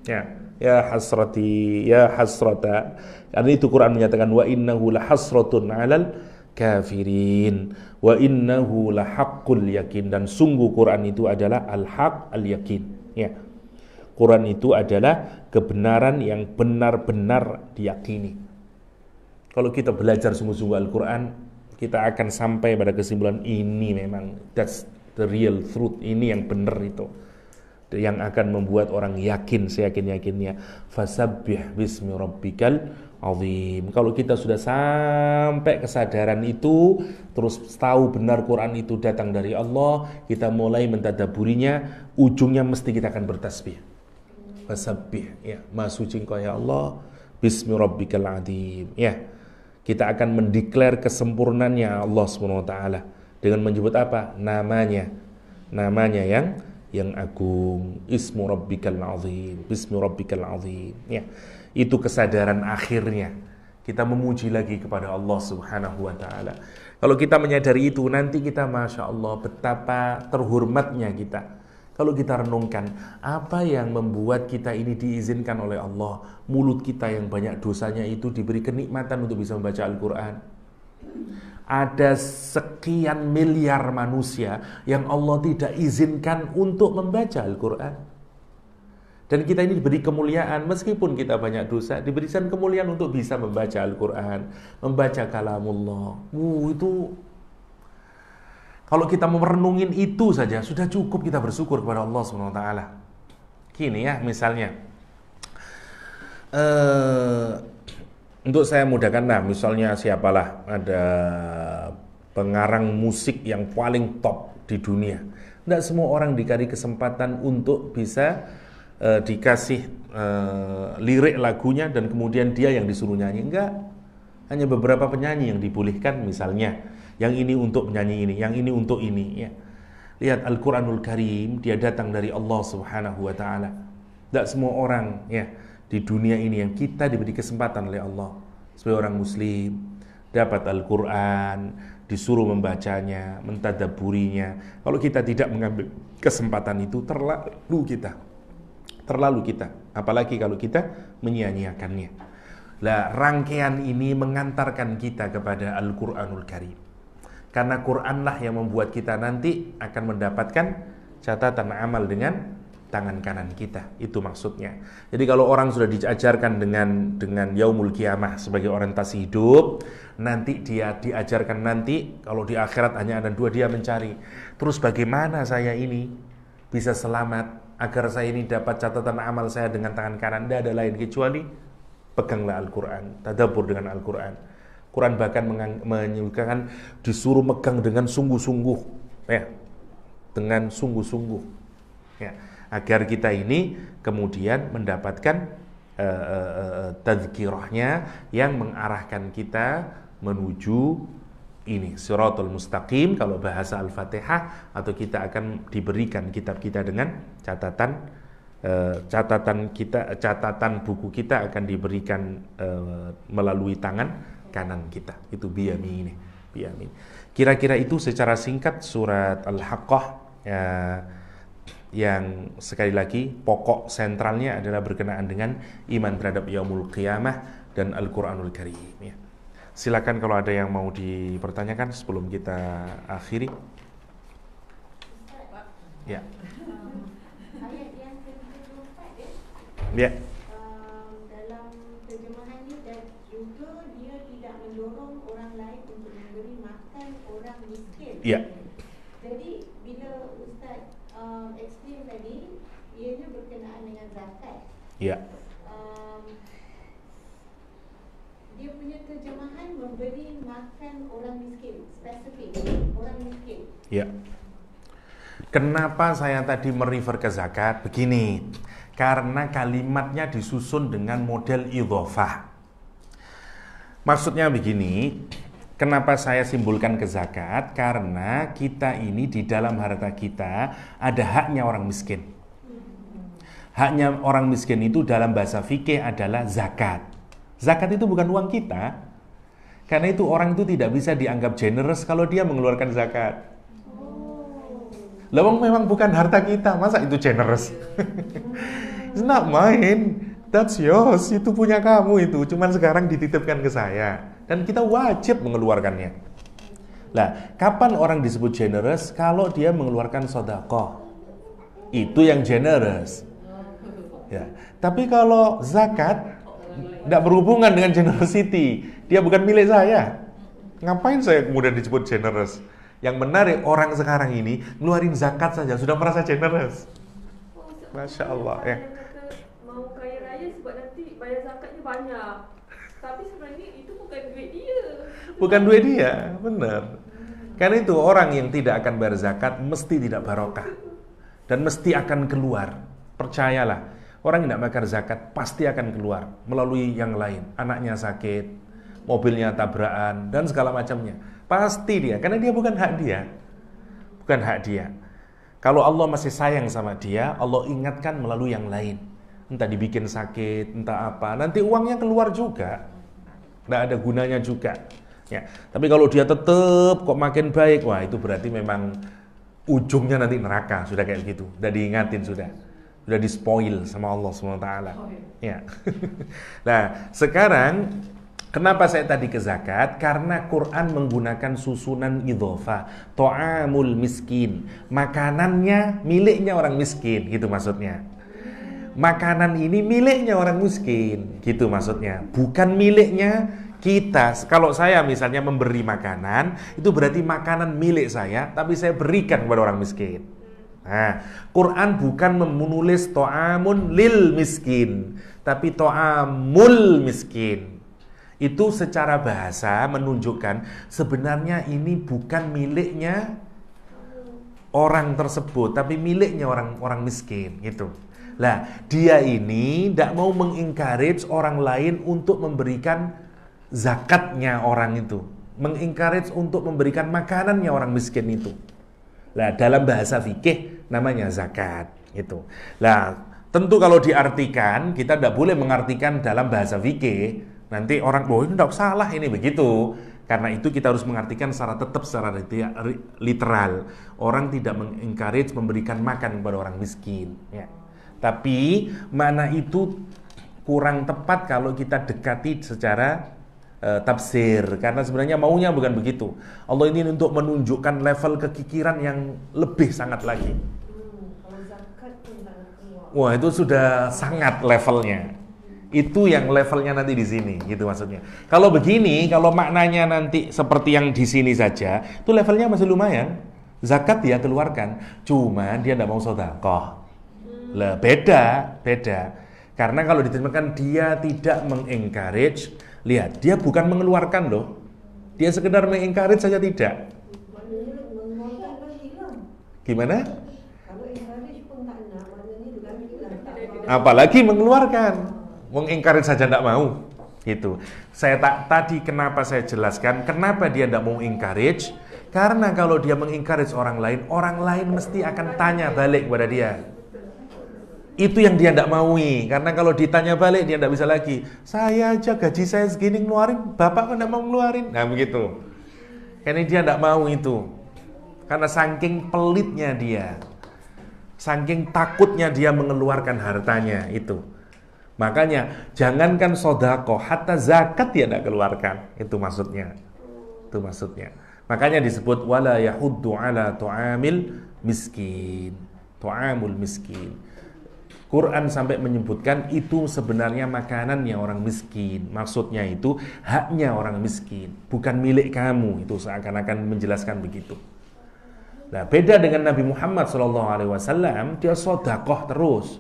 Ya hasrati, ya hasrata. Karena itu Quran menyatakan wa innahu la hasratun 'alal kafirin wa innahu la haqqul yakin, dan sungguh Quran itu adalah al-haq al-yakin. Ya. Quran itu adalah kebenaran yang benar-benar diyakini. Kalau kita belajar sungguh-sungguh Al-Quran, kita akan sampai pada kesimpulan ini memang that's the real truth, ini yang benar itu, yang akan membuat orang yakin seyakin-yakinnya. Fasabbih bismi rabbikal azim. Kalau kita sudah sampai kesadaran itu, terus tahu benar Quran itu datang dari Allah, kita mulai mentadaburinya, ujungnya mesti kita akan bertasbih. Fasabbih, ya, Maha suci Engkau ya Allah, bismi rabbikal azim. Ya, kita akan mendeklar kesempurnaannya Allah SWT dengan menyebut apa? Namanya yang agung. Ismu rabbikal azim, bismi rabbikal azim. Ya, itu kesadaran akhirnya kita memuji lagi kepada Allah Subhanahu wa taala. Kalau kita menyadari itu, nanti kita Masya Allah betapa terhormatnya kita. Kalau kita renungkan, apa yang membuat kita ini diizinkan oleh Allah, mulut kita yang banyak dosanya itu diberi kenikmatan untuk bisa membaca Al-Quran. Ada sekian miliar manusia yang Allah tidak izinkan untuk membaca Al-Quran. Dan kita ini diberi kemuliaan, meskipun kita banyak dosa, diberikan kemuliaan untuk bisa membaca Al-Quran, membaca kalamullah. Itu kalau kita merenungin itu saja sudah cukup kita bersyukur kepada Allah SWT. Gini ya, misalnya untuk saya mudahkan, nah misalnya siapalah, ada pengarang musik yang paling top di dunia. Tidak semua orang dikasih kesempatan untuk bisa dikasih lirik lagunya dan kemudian dia yang disuruh nyanyi. Enggak, hanya beberapa penyanyi yang dibolehkan, misalnya yang ini untuk penyanyi ini, yang ini untuk ini. Ya. Lihat Al-Quranul Karim, dia datang dari Allah Subhanahu wa taala. Tidak semua orang ya di dunia ini yang kita diberi kesempatan oleh Allah sebagai orang muslim dapat Al-Quran, disuruh membacanya, mentadaburinya. Kalau kita tidak mengambil kesempatan itu, terlalu kita, apalagi kalau kita menyia-nyiakannya. Lah, rangkaian ini mengantarkan kita kepada Al-Quranul Karim. Karena Quranlah yang membuat kita nanti akan mendapatkan catatan amal dengan tangan kanan kita. Itu maksudnya. Jadi kalau orang sudah diajarkan dengan yaumul kiamah sebagai orientasi hidup, nanti dia diajarkan nanti kalau di akhirat hanya ada dua, dia mencari. Terus bagaimana saya ini bisa selamat agar saya ini dapat catatan amal saya dengan tangan kanan? Tidak ada lain kecuali peganglah Al-Quran, tadabbur dengan Al-Quran. Quran bahkan menyebutkan disuruh megang dengan sungguh-sungguh, ya, dengan sungguh-sungguh, ya, agar kita ini kemudian mendapatkan tadzkirahnya yang mengarahkan kita menuju ini Shiratal Mustaqim kalau bahasa Al-Fatihah, atau kita akan diberikan kitab kita dengan catatan buku kita akan diberikan melalui tangan kanan kita, itu biyamin. Kira-kira itu secara singkat surat Al-Haqqah ya, yang sekali lagi pokok sentralnya adalah berkenaan dengan iman terhadap yaumul qiyamah dan Al-Quranul Karim ya. Silakan kalau ada yang mau dipertanyakan sebelum kita akhiri. Ya. Ayat yang ke-24 Ya. Dalam terjemahan ini, dan juga dia tidak mendorong orang lain untuk memberi makan orang miskin. Ya. Jadi bila Ustaz explain tadi, ianya berkenaan dengan zakat. Ya. punya terjemahan memberi makan orang miskin, spesifik orang miskin. Ya. Kenapa saya tadi merefer ke zakat? Begini, karena kalimatnya disusun dengan model idhofah. Maksudnya begini, kenapa saya simpulkan ke zakat? Karena kita ini di dalam harta kita ada haknya orang miskin. Haknya orang miskin itu dalam bahasa fikih adalah zakat. Zakat itu bukan uang kita. Karena itu orang itu tidak bisa dianggap generous kalau dia mengeluarkan zakat. Lawang memang bukan harta kita, masa itu generous? It's not mine, that's yours, itu punya kamu itu. Cuman sekarang dititipkan ke saya dan kita wajib mengeluarkannya. Lah, kapan orang disebut generous? Kalau dia mengeluarkan sedekah, itu yang generous. Ya, tapi kalau zakat tidak berhubungan dengan generosity, dia bukan milik saya. Ngapain saya kemudian disebut generous? Yang menarik, orang sekarang ini ngeluarin zakat saja sudah merasa generous. Masya Allah ya. Mau kaya raya sebab nanti bayar zakatnya banyak. Tapi sebenarnya itu bukan duit dia. Bukan duit dia, benar. Karena itu orang yang tidak akan bayar zakat mesti tidak barokah dan mesti akan keluar. Percayalah, orang yang tidak bayar zakat pasti akan keluar melalui yang lain. Anaknya sakit, mobilnya tabrakan dan segala macamnya. Pasti dia, karena dia bukan hak dia. Bukan hak dia. Kalau Allah masih sayang sama dia, Allah ingatkan melalui yang lain. Entah dibikin sakit, entah apa. Nanti uangnya keluar juga. Nggak ada gunanya juga. Ya. Tapi kalau dia tetap kok makin baik, wah itu berarti memang ujungnya nanti neraka. Sudah kayak gitu. Sudah diingatin sudah. Sudah dispoil sama Allah SWT. Ya. Nah, sekarang kenapa saya tadi ke zakat? Karena Quran menggunakan susunan idhofah, ta'amul miskin. Makanannya miliknya orang miskin, gitu maksudnya. Makanan ini miliknya orang miskin, gitu maksudnya. Bukan miliknya kita. Kalau saya misalnya memberi makanan, itu berarti makanan milik saya, tapi saya berikan kepada orang miskin. Nah, Quran bukan menulis ta'amun lil miskin, tapi ta'amul miskin. Itu secara bahasa menunjukkan sebenarnya ini bukan miliknya orang tersebut, tapi miliknya orang miskin gitu. Lah, dia ini tidak mau mengencourage orang lain untuk memberikan zakatnya orang itu, mengencourage untuk memberikan makanannya orang miskin itu. Lah, dalam bahasa fikih namanya zakat gitu. Lah, tentu kalau diartikan kita tidak boleh mengartikan dalam bahasa fikih. Nanti orang, oh ini tidak salah ini begitu. Karena itu kita harus mengartikan secara literal. Orang tidak mengencourage memberikan makan kepada orang miskin. Ya. Tapi mana itu kurang tepat kalau kita dekati secara tafsir. Karena sebenarnya maunya bukan begitu. Allah ini untuk menunjukkan level kekikiran yang lebih sangat lagi. Wah itu sudah sangat levelnya. Itu yang levelnya nanti di sini, gitu maksudnya. Kalau begini, kalau maknanya nanti seperti yang di sini saja, itu levelnya masih lumayan. Zakat dia keluarkan, cuman dia tidak mau sedekah. Lah beda. Karena kalau diterjemahkan dia tidak mengencourage, lihat dia bukan mengeluarkan loh, dia sekedar mengencourage saja tidak. Gimana? Apalagi mengeluarkan. Mengencourage saja tidak mau gitu. Tadi kenapa saya jelaskan kenapa dia tidak mau encourage? Karena kalau dia mengencourage orang lain mesti akan tanya balik kepada dia. Itu yang dia tidak maui. Karena kalau ditanya balik dia tidak bisa lagi. Saya aja gaji saya segini ngeluarin, bapak kok tidak mau ngeluarin? Nah begitu. Karena dia tidak mau itu. Karena saking pelitnya dia, saking takutnya dia mengeluarkan hartanya itu. Makanya jangankan sedekah, hatta zakat dia tidak keluarkan. Itu maksudnya. Makanya disebut wala yahuddu ala ta'amil miskin. Ta'amul miskin. Quran sampai menyebutkan itu sebenarnya makanannya orang miskin. Maksudnya itu haknya orang miskin, bukan milik kamu. Itu seakan-akan menjelaskan begitu. Nah, beda dengan Nabi Muhammad SAW, dia sedekah terus.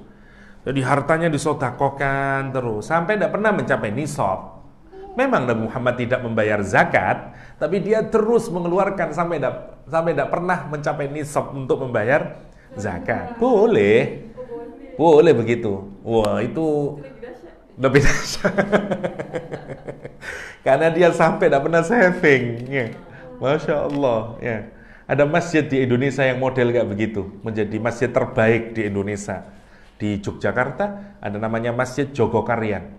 Jadi hartanya disedekahkan terus sampai tidak pernah mencapai nisab. Memang Nabi Muhammad tidak membayar zakat, tapi dia terus mengeluarkan sampai tidak pernah mencapai nisab untuk membayar zakat. Boleh. Boleh begitu. Wah, itu lebih dahsyat. Karena dia sampai tidak pernah saving. Ya. Masya Allah. Ya. Ada masjid di Indonesia yang model kayak begitu, menjadi masjid terbaik di Indonesia. Di Yogyakarta ada namanya Masjid Jogokarian.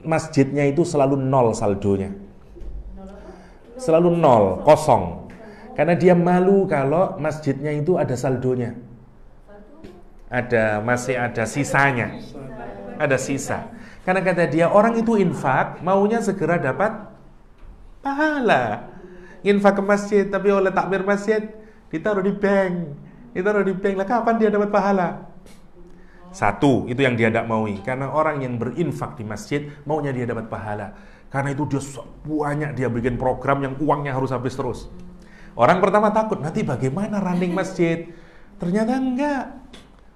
Masjidnya itu selalu nol saldonya. Selalu nol, kosong. Karena dia malu kalau masjidnya itu ada saldonya. Masih ada sisanya. Ada sisa. Karena kata dia, orang itu infak, maunya segera dapat pahala. Infak ke masjid, tapi oleh takmir masjid ditaruh di bank. Lah kapan dia dapat pahala? Satu, itu yang dia tidak maui. Karena orang yang berinfak di masjid maunya dia dapat pahala. Karena itu dia banyak, dia bikin program yang uangnya harus habis terus. Orang pertama takut, nanti bagaimana running masjid? Ternyata enggak.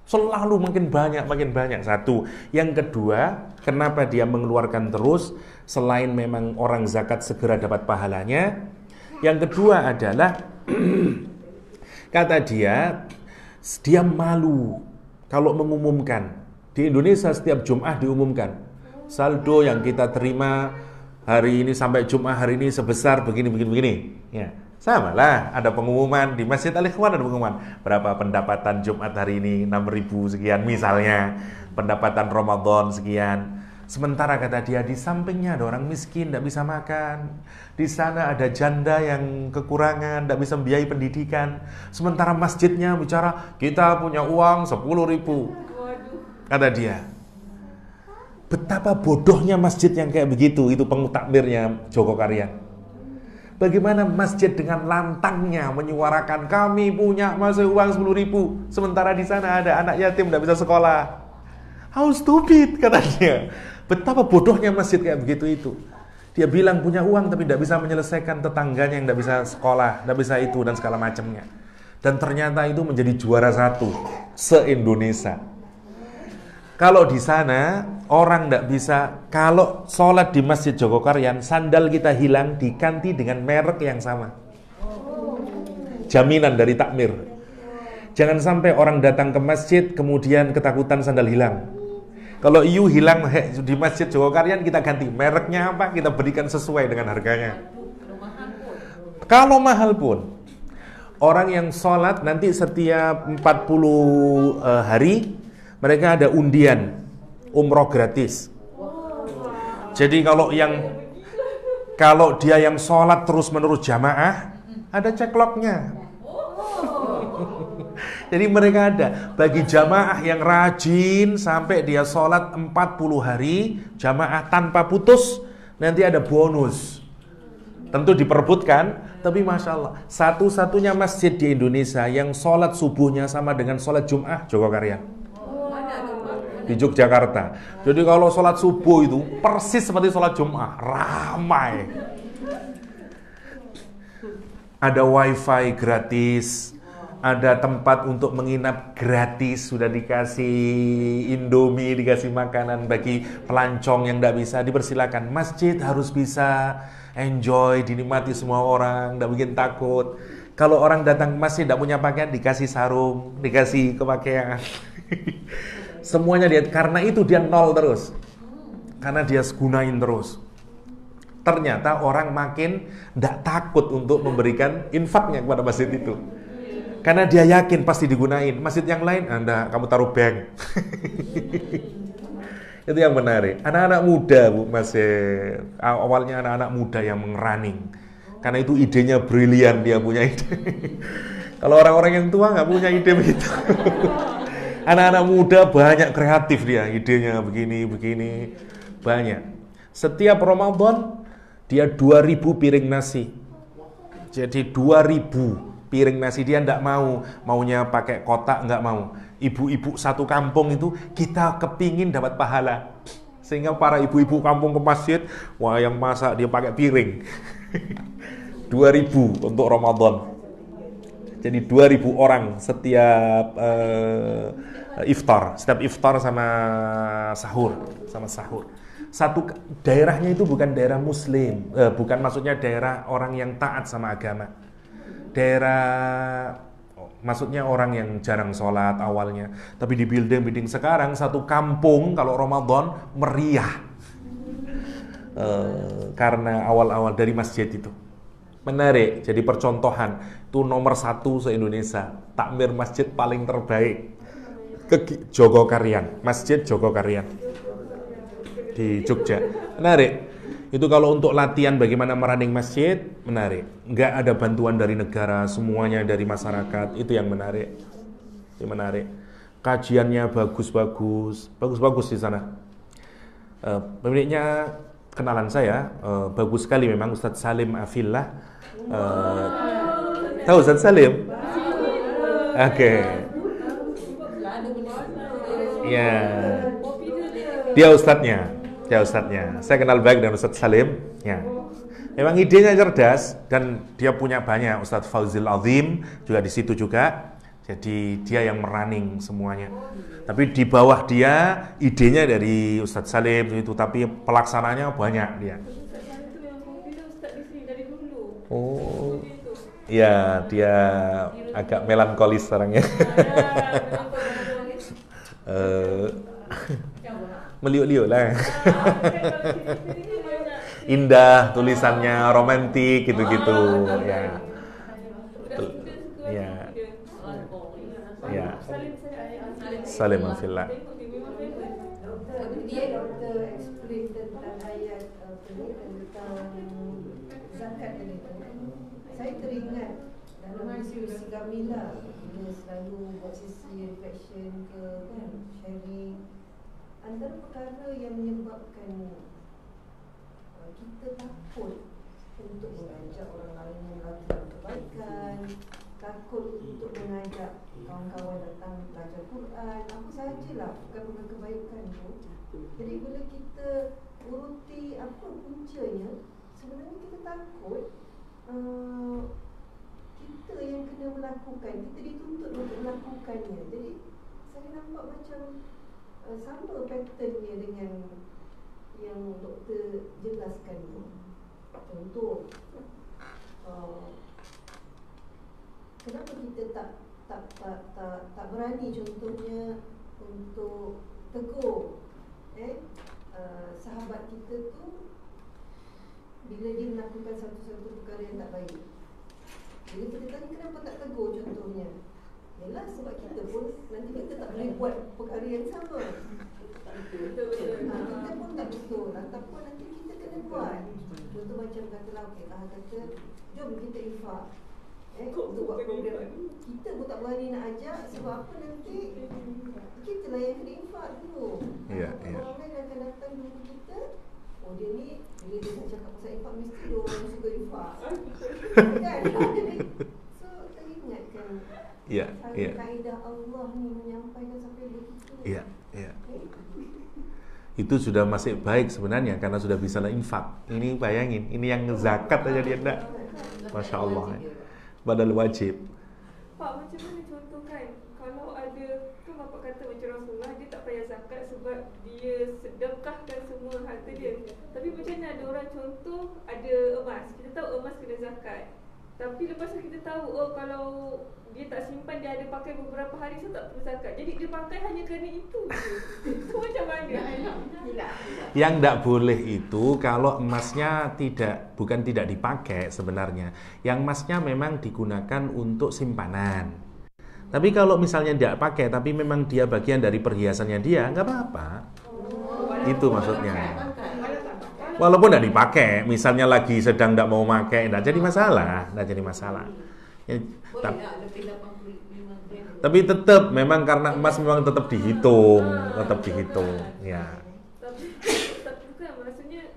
Selalu makin banyak. Satu. Yang kedua, kenapa dia mengeluarkan terus? Selain memang orang zakat segera dapat pahalanya. Yang kedua adalah kata dia malu kalau mengumumkan. Di Indonesia setiap Jumat diumumkan saldo yang kita terima hari ini sampai Jumat hari ini sebesar begini. Ya, sama lah, ada pengumuman di Masjid Al-Ikhwan, ada pengumuman berapa pendapatan Jumat hari ini, 6.000 sekian misalnya, pendapatan Ramadan sekian. Sementara kata dia, di sampingnya ada orang miskin, tidak bisa makan. Di sana ada janda yang kekurangan, tidak bisa membiayai pendidikan. Sementara masjidnya bicara, kita punya uang 10.000. Kata dia, betapa bodohnya masjid yang kayak begitu, itu pengtakmirnya Jogokarian. Bagaimana masjid dengan lantangnya menyuarakan, kami punya masih uang 10.000. Sementara di sana ada anak yatim tidak bisa sekolah. How stupid, kata dia. Betapa bodohnya masjid kayak begitu itu. Dia bilang punya uang tapi tidak bisa menyelesaikan tetangganya yang tidak bisa sekolah, tidak bisa itu dan segala macamnya. Dan ternyata itu menjadi juara 1 se-Indonesia. Kalau di sana orang tidak bisa, kalau sholat di Masjid Jogokarian, sandal kita hilang diganti dengan merek yang sama. Jaminan dari takmir. Jangan sampai orang datang ke masjid kemudian ketakutan sandal hilang. Kalau iu hilang di Masjid Jogokarian, kita ganti mereknya apa, kita berikan sesuai dengan harganya. Kalau mahal pun, orang yang sholat nanti setiap 40 hari mereka ada undian umroh gratis. Jadi kalau dia yang sholat terus menerus jamaah, ada cekloknya. Jadi mereka ada bagi jamaah yang rajin sampai dia sholat 40 hari jamaah tanpa putus, nanti ada bonus. Tentu diperebutkan, tapi Masya Allah, satu-satunya masjid di Indonesia yang sholat subuhnya sama dengan sholat Jum'ah, Jogokarian. Di Yogyakarta. Jadi kalau sholat subuh itu persis seperti sholat Jum'ah, ramai. Ada wifi gratis, ada tempat untuk menginap gratis, sudah dikasih Indomie, dikasih makanan bagi pelancong yang tidak bisa, dipersilakan. Masjid harus bisa enjoy, dinikmati semua orang, tidak bikin takut. Kalau orang datang ke masjid tidak punya pakaian, dikasih sarung, dikasih kepakaian. Semuanya dia, karena itu dia nol terus. Karena dia gunain terus. Ternyata orang makin tidak takut untuk memberikan infaknya kepada masjid itu. Karena dia yakin pasti digunain. Masjid yang lain, Anda kamu taruh bank. Itu yang menarik. Anak-anak muda, Bu, masih awalnya anak-anak muda yang mengerunning. Karena itu idenya brilian, dia punya ide. Kalau orang-orang yang tua nggak punya ide begitu. Anak-anak muda banyak kreatif dia, idenya begini, banyak. Setiap Ramadan dia 2.000 piring nasi. Jadi 2.000 piring nasi, dia enggak maunya pakai kotak, enggak mau. Ibu-ibu satu kampung itu kita kepingin dapat pahala. Sehingga para ibu-ibu kampung ke masjid, wah yang masak dia pakai piring. 2.000 untuk Ramadan. Jadi 2.000 orang setiap iftar, sama sahur. satu daerahnya itu bukan daerah muslim, bukan maksudnya daerah orang yang taat sama agama. Daerah maksudnya orang yang jarang sholat awalnya, tapi di building sekarang satu kampung kalau Ramadan meriah. Karena awal-awal dari masjid itu. Menarik, jadi percontohan. Itu nomor 1 se-Indonesia, takmir masjid paling terbaik ke Jogokarian, Masjid Jogokarian di Jogja. Menarik. Itu kalau untuk latihan bagaimana merunning masjid, menarik. Nggak ada bantuan dari negara, semuanya dari masyarakat. Itu yang menarik. Itu menarik. Kajiannya bagus di sana. Pemiliknya kenalan saya, bagus sekali memang, Ustadz Salim Afillah. Tahu Ustadz Salim? Oke. Ya. Dia ustadznya. Saya kenal baik dengan Ustadz Salim. Ya. Memang idenya cerdas dan dia punya banyak. Ustadz Fauzil Azim juga di situ juga. Jadi dia yang merunning semuanya. Tapi di bawah dia idenya dari Ustadz Salim itu, tapi pelaksananya banyak dia. Oh, ya dia agak melankolis orangnya. Meliuk-liuk lah. Indah tulisannya, romantis gitu-gitu. Ya. Ya. Ya. Salim Afillah. Doktor explain tentang ayat tentang zakat ini. Saya teringat dalam diskusi Kamila, dia selalu buat sesi reflection ke kan, sharing. Antara perkara yang menyebabkan kita takut untuk mengajak orang lain melakukan kebaikan, takut untuk mengajak kawan-kawan datang belajar Quran, apa sahajalah bukan kebaikan tu. Jadi bila kita uruti apa puncanya, sebenarnya kita takut kita yang kena melakukan, kita dituntut untuk melakukannya. Jadi saya nampak macam sama patternnya dengan yang doktor jelaskan tu. Contoh, kenapa kita tak berani contohnya untuk tegur sahabat kita tu bila dia melakukan satu-satu perkara yang tak baik. Bila kita tanya kenapa tak tegur contohnya, yalah sebab kita pun nanti kita tak boleh buat perkara yang sama. Kita pun tak betul, ataupun nanti kita kena buat. Contoh macam katalah kata jom kita infak untuk buat program. Kita pun tak berani nak ajak sebab apa, nanti kita lah yang kena infak dulu. Orang lain akan datang dulu kita. Oh dia ni bila dia nak cakap pasal infak mesti dia orang suka infak. Kan? So teringatkan kaedah Allah ni menyampaikan sampai begitu. Iya. Itu sudah masih baik sebenarnya karena sudah bisa infak. Ini bayangin, ini yang zakat aja dia enggak. Masya Allah. Badal wajib. Pak, macam mana contoh kan, kalau ada, kan bapak kata macam Rasulullah, dia tak payah zakat sebab dia sedekahkan semua harta dia. Tapi macam mana ada orang contoh, ada emas, kita tahu emas kena zakat, tapi lepas tu kita tahu, oh kalau dia tak simpan, dia ada pakai beberapa hari, so tak perlu zakat. Jadi dia pakai hanya kerana itu je. So macam mana? Yang tidak boleh itu kalau emasnya bukan tidak dipakai sebenarnya. Yang emasnya memang digunakan untuk simpanan. Tapi kalau misalnya tidak pakai, tapi memang dia bagian dari perhiasannya dia, nggak apa-apa. Itu maksudnya. Walaupun tidak dipakai, misalnya lagi sedang tidak mau pakai, tidak jadi masalah. Ya, tapi tetap memang karena emas memang tetap dihitung, ya. Tapi bukan, maksudnya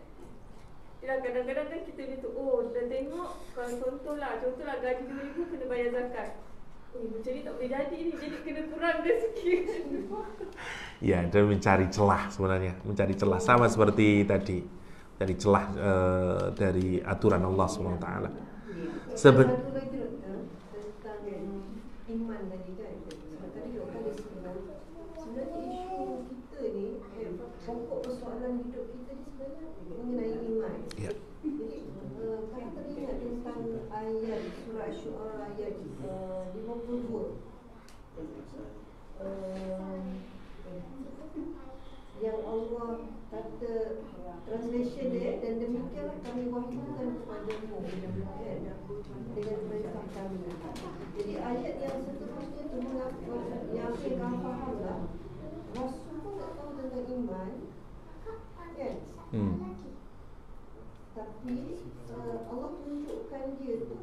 ya kadang-kadang kan kita gitu, oh dah tengok kalau contohlah gaji 2,000 kena bayar zakat. Macam ni tak boleh jadi ni, jadi kena kurang dia sikit. Ya, dan mencari celah sebenarnya, sama seperti tadi, dari celah dari aturan Allah SWT. Satu lagi doktor, tentang iman tadi kan. Sebab tadi doktor ada sebenarnya isu kita ni pokok persoalan hidup kita ni sebenarnya mengenai iman. Ya. Jadi kami teringat tentang ayat surah Asy-Syu'ara ayat 52. Yang Allah kata translation dia, dan demikianlah kami wahyukan kepadamu dengan perintah kami. Jadi ayat yang seterusnya tu yang saya faham lah, Rasul pun tak tahu tentang iman, kan? Tapi Allah tunjukkan dia tu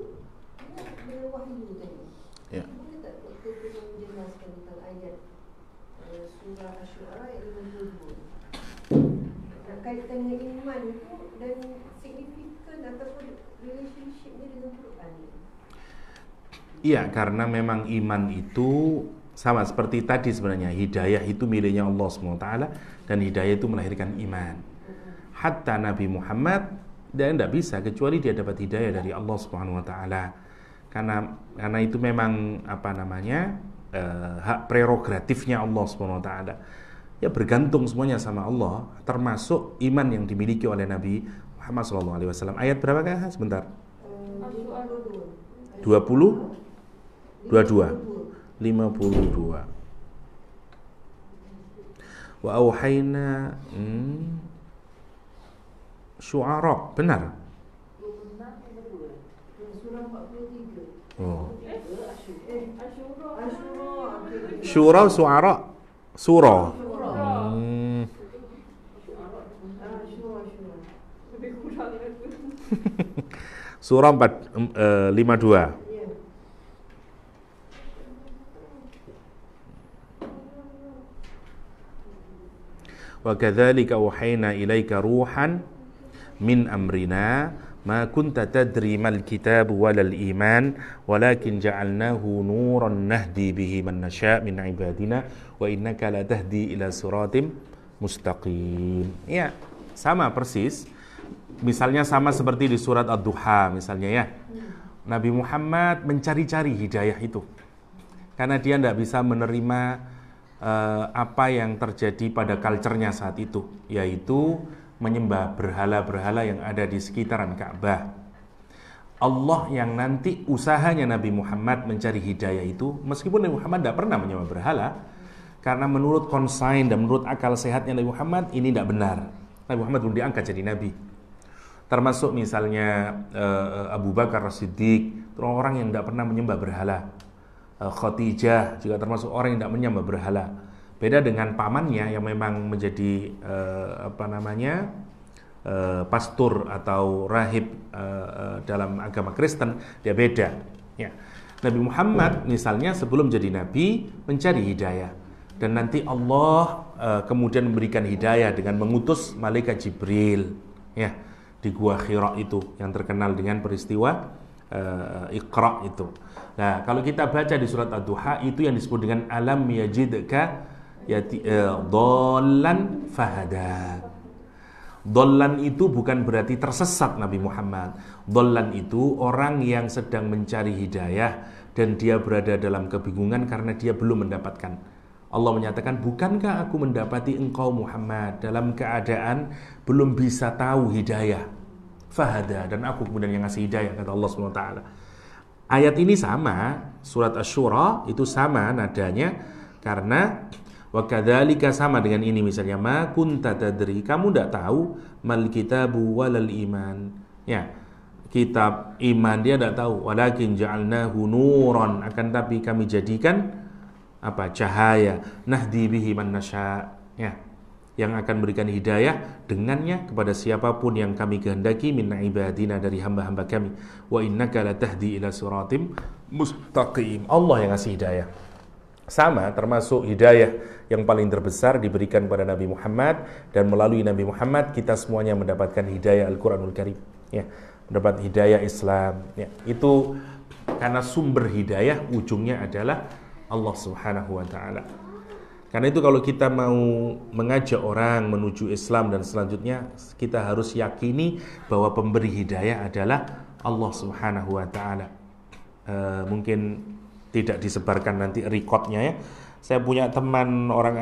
dengan wahyu tadi. Ya. Boleh tak doktor boleh menjelaskan tentang ayat surah Asy-Syu'ara ayat 52? Kaitan dengan iman tu dan signifikan ataupun relationship ni dengan Quran. Iya, karena memang iman itu sama seperti tadi sebenarnya, hidayah itu miliknya Allah SWT dan hidayah itu melahirkan iman. Hatta Nabi Muhammad dia tidak bisa kecuali dia dapat hidayah dari Allah SWT. Karena itu memang hak prerogatifnya Allah SWT. Ya bergantung semuanya sama Allah, termasuk iman yang dimiliki oleh Nabi Muhammad SAW. Ayat berapakah? Sebentar. 20 22 52. Wa auhayna Syu'ara, benar? Surah 43. Oh. Asyura. Syura, Syu'ara, surah. Lebih kurang itu. Surah 52. Wa kadzalika auhayna ilaika ruhan min amrina ma kunta tadri mal kitab walal iman walakin ja'alnahu nuran nahdi bihi man nasha' min ibadina wa innaka la tahdi ila siratim mustaqim. Ya, sama persis. Misalnya sama seperti di surat Ad-Duha misalnya ya. Nabi Muhammad mencari-cari hidayah itu. Karena dia tidak bisa menerima apa yang terjadi pada culture-nya saat itu, yaitu menyembah berhala-berhala yang ada di sekitaran Ka'bah. Allah yang nanti usahanya Nabi Muhammad mencari hidayah itu, meskipun Nabi Muhammad tidak pernah menyembah berhala, karena menurut konsain dan menurut akal sehatnya Nabi Muhammad ini tidak benar. Nabi Muhammad belum diangkat jadi Nabi. Termasuk misalnya Abu Bakar As-Siddiq, orang yang tidak pernah menyembah berhala. Khadijah juga termasuk orang yang tidak menyembah berhala. Beda dengan pamannya yang memang menjadi pastor atau rahib dalam agama Kristen, dia beda. Ya. Nabi Muhammad misalnya sebelum jadi nabi mencari hidayah, dan nanti Allah kemudian memberikan hidayah dengan mengutus malaikat Jibril, ya, di Gua Hira itu yang terkenal dengan peristiwa Iqra itu. Nah, kalau kita baca di surat Ad-Duha itu yang disebut dengan alam yajidka dhallan fahada. Dhallan itu bukan berarti tersesat Nabi Muhammad. Dhallan itu orang yang sedang mencari hidayah dan dia berada dalam kebingungan karena dia belum mendapatkan. Allah menyatakan, bukankah aku mendapati engkau Muhammad dalam keadaan belum bisa tahu hidayah? Fahada, dan aku kemudian yang ngasih hidayah, kata Allah SWT. Ayat ini sama, surat Asy-Syura itu sama nadanya, karena wa kadzalika sama dengan ini misalnya, ma kunta tadri, kamu tidak tahu, mal kitabu walal iman. Ya, kitab iman dia tidak tahu, walakin ja'alnahu nuran, akan tapi kami jadikan cahaya, nahdi bihi man nasya, ya, yang akan berikan hidayah dengannya kepada siapapun yang kami kehendaki min ibadina, dari hamba-hamba kami. Wa innaka latahdi ila siratim mustaqim. Allah yang ngasih hidayah. Sama, termasuk hidayah yang paling terbesar diberikan kepada Nabi Muhammad, dan melalui Nabi Muhammad kita semuanya mendapatkan hidayah Al-Quranul Karim, ya, mendapat hidayah Islam, ya. Itu karena sumber hidayah ujungnya adalah Allah Subhanahu wa ta'ala. Karena itu kalau kita mau mengajak orang menuju Islam dan selanjutnya, kita harus yakini bahwa pemberi hidayah adalah Allah Subhanahu wa ta'ala. Mungkin tidak disebarkan nanti recordnya ya. Saya punya teman orang